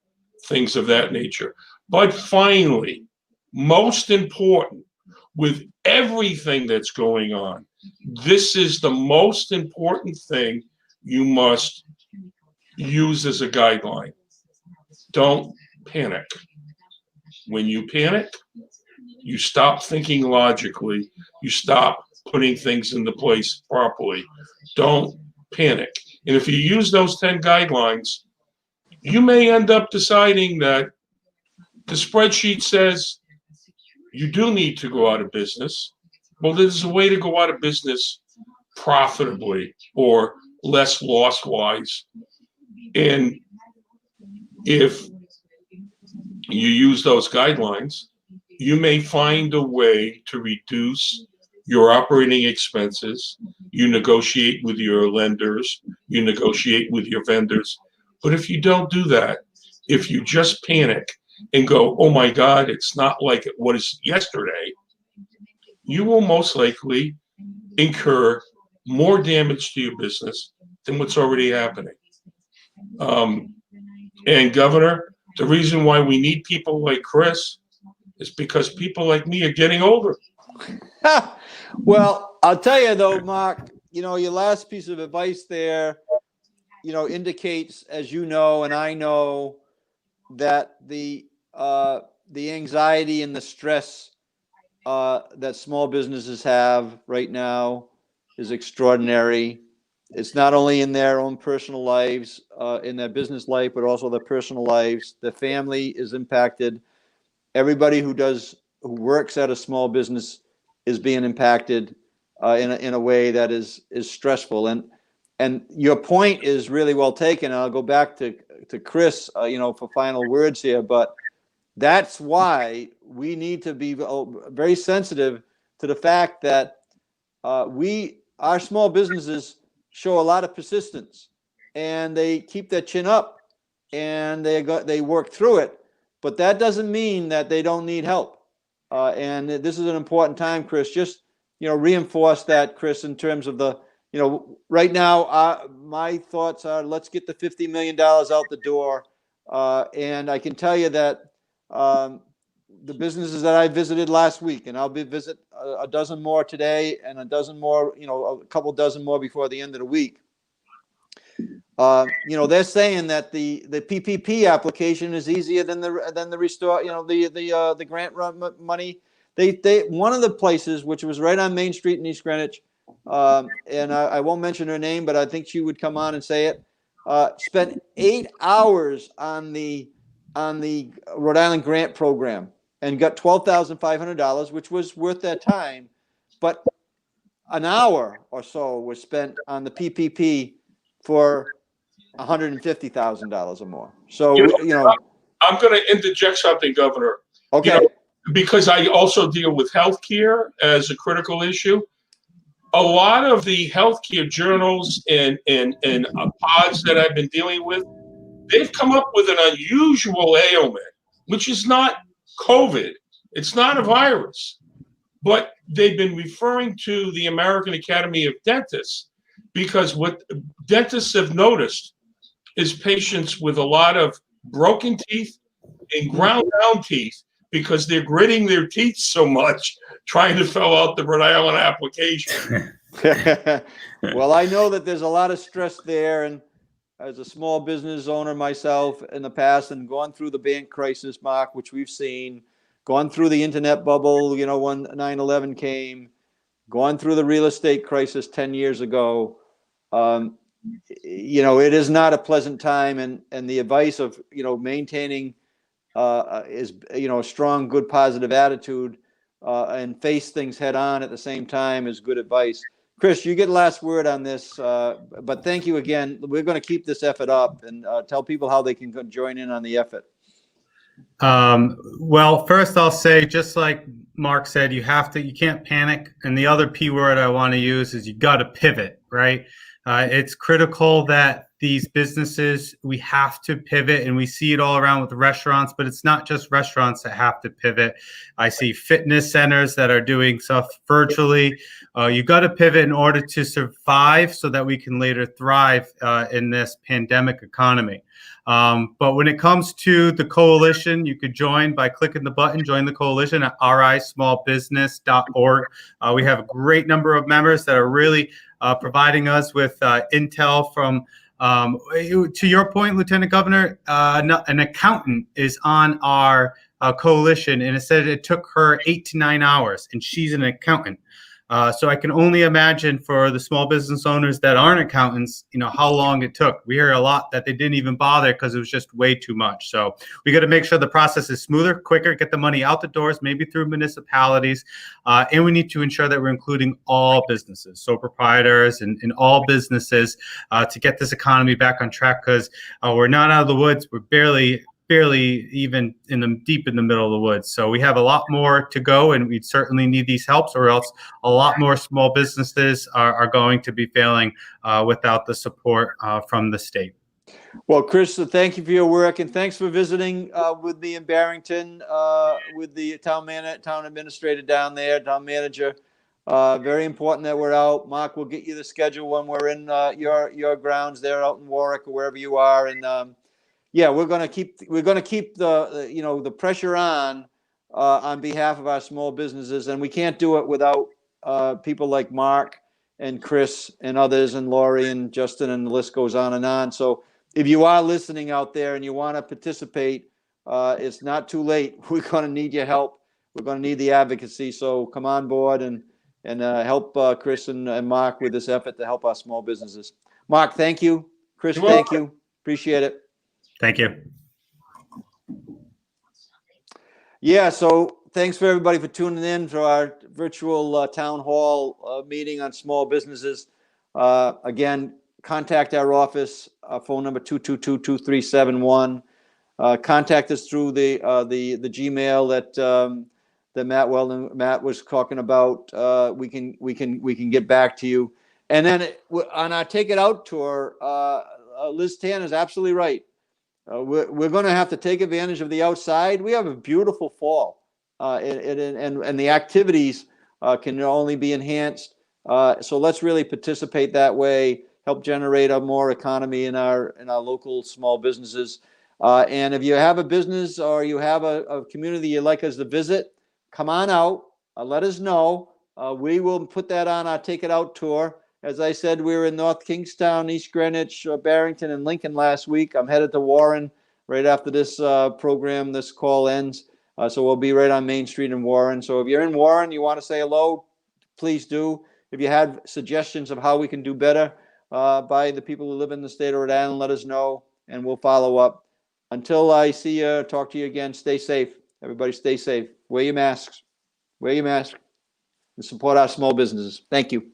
things of that nature. But finally, most important, with everything that's going on, this is the most important thing you must use as a guideline. Don't panic. When you panic, you stop thinking logically. You stop putting things into place properly. Don't panic. And if you use those 10 guidelines, you may end up deciding that the spreadsheet says you do need to go out of business. Well, there's a way to go out of business profitably or less loss-wise. And if you use those guidelines, you may find a way to reduce your operating expenses. You negotiate with your lenders, you negotiate with your vendors. But if you don't do that, if you just panic and go, oh my God, it's not like it was yesterday, you will most likely incur more damage to your business than what's already happening. And Governor, the reason why we need people like Chris is because people like me are getting older. Well, I'll tell you though, Mark, your last piece of advice there, indicates, as you know, and I know, that the anxiety and the stress that small businesses have right now is extraordinary. It's not only in their own personal lives, in their business life, but also their personal lives. The family is impacted. Everybody who works at a small business is being impacted in a way that is stressful. And your point is really well taken. I'll go back to Chris, for final words here. But that's why we need to be very sensitive to the fact that our small businesses show a lot of persistence, and they keep their chin up, and they work through it. But that doesn't mean that they don't need help. And this is an important time, Chris. Just reinforce that, Chris, in terms of the right now. My thoughts are, let's get the $50 million out the door. And I can tell you that the businesses that I visited last week, and I'll visit a dozen more today, and a dozen more, a couple dozen more before the end of the week. They're saying that the PPP application is easier than the restore, the grant money. They one of the places, which was right on Main Street in East Greenwich, and I won't mention her name, but I think she would come on and say it. Spent 8 hours on the Rhode Island grant program and got $12,500, which was worth their time. But an hour or so was spent on the PPP for $150,000 or more. So I'm going to interject something, Governor. Okay. Because I also deal with healthcare as a critical issue. A lot of the healthcare journals and pods that I've been dealing with, they've come up with an unusual ailment, which is not COVID. It's not a virus, but they've been referring to the American Academy of Dentists, because what dentists have noticed is patients with a lot of broken teeth and ground down teeth because they're gritting their teeth so much trying to fill out the Rhode Island application. Well, I know that there's a lot of stress there, and as a small business owner myself in the past and gone through the bank crisis, Mark, which we've seen, gone through the internet bubble, you know, when 9/11 came, gone through the real estate crisis 10 years ago. You know, it is not a pleasant time, and the advice of, you know, maintaining is, you know, a strong, good, positive attitude and face things head on at the same time is good advice. Chris, you get last word on this, but thank you again. We're going to keep this effort up and tell people how they can join in on the effort. Well, first I'll say, just like Mark said, you can't panic. And the other P word I want to use is you got to pivot, right? It's critical that these businesses, we have to pivot, and we see it all around with the restaurants, but it's not just restaurants that have to pivot. I see fitness centers that are doing stuff virtually. You got to pivot in order to survive so that we can later thrive in this pandemic economy. But when it comes to the coalition, you could join by clicking the button, join the coalition at rismallbusiness.org. We have a great number of members that are really providing us with intel from, to your point, Lieutenant Governor, an accountant is on our coalition, and it said it took her 8 to 9 hours, and she's an accountant. So I can only imagine for the small business owners that aren't accountants, you know, how long it took. We hear a lot that they didn't even bother because it was just way too much. So we got to make sure the process is smoother, quicker, get the money out the doors, maybe through municipalities. And we need to ensure that we're including all businesses, sole proprietors and all businesses to get this economy back on track, because we're not out of the woods. We're barely even deep in the middle of the woods. So we have a lot more to go, and we certainly need these helps, or else a lot more small businesses are going to be failing without the support from the state. Well, Chris, thank you for your work, and thanks for visiting with me in Barrington, with the town administrator down there, town manager. Very important that we're out. Mark, we'll get you the schedule when we're in your grounds there out in Warwick or wherever you are, and yeah, we're going to keep the you know, the pressure on behalf of our small businesses, and we can't do it without people like Mark and Chris and others and Lori and Justin, and the list goes on and on. So if you are listening out there and you want to participate, it's not too late. We're going to need your help. We're going to need the advocacy. So come on board and help Chris and Mark with this effort to help our small businesses. Mark, thank you. Chris, thank you. Appreciate it. Thank you. Yeah, so thanks for everybody for tuning in to our virtual town hall meeting on small businesses. Again, contact our office, phone number 222-2371. Contact us through the Gmail that Matt was talking about. We can get back to you. And then on our Take It Out tour, Liz Tan is absolutely right. We're going to have to take advantage of the outside. We have a beautiful fall, and the activities can only be enhanced. So let's really participate that way. Help generate a more economy in our local small businesses. And if you have a business or you have a community you'd like us to visit, come on out. Let us know. We will put that on our Take It Out tour. As I said, we were in North Kingstown, East Greenwich, Barrington, and Lincoln last week. I'm headed to Warren right after this this call ends. So we'll be right on Main Street in Warren. So if you're in Warren, you want to say hello, please do. If you have suggestions of how we can do better by the people who live in the state of Rhode Island, let us know, and we'll follow up. Until I see you, talk to you again, stay safe. Everybody stay safe. Wear your masks. Wear your mask. And support our small businesses. Thank you.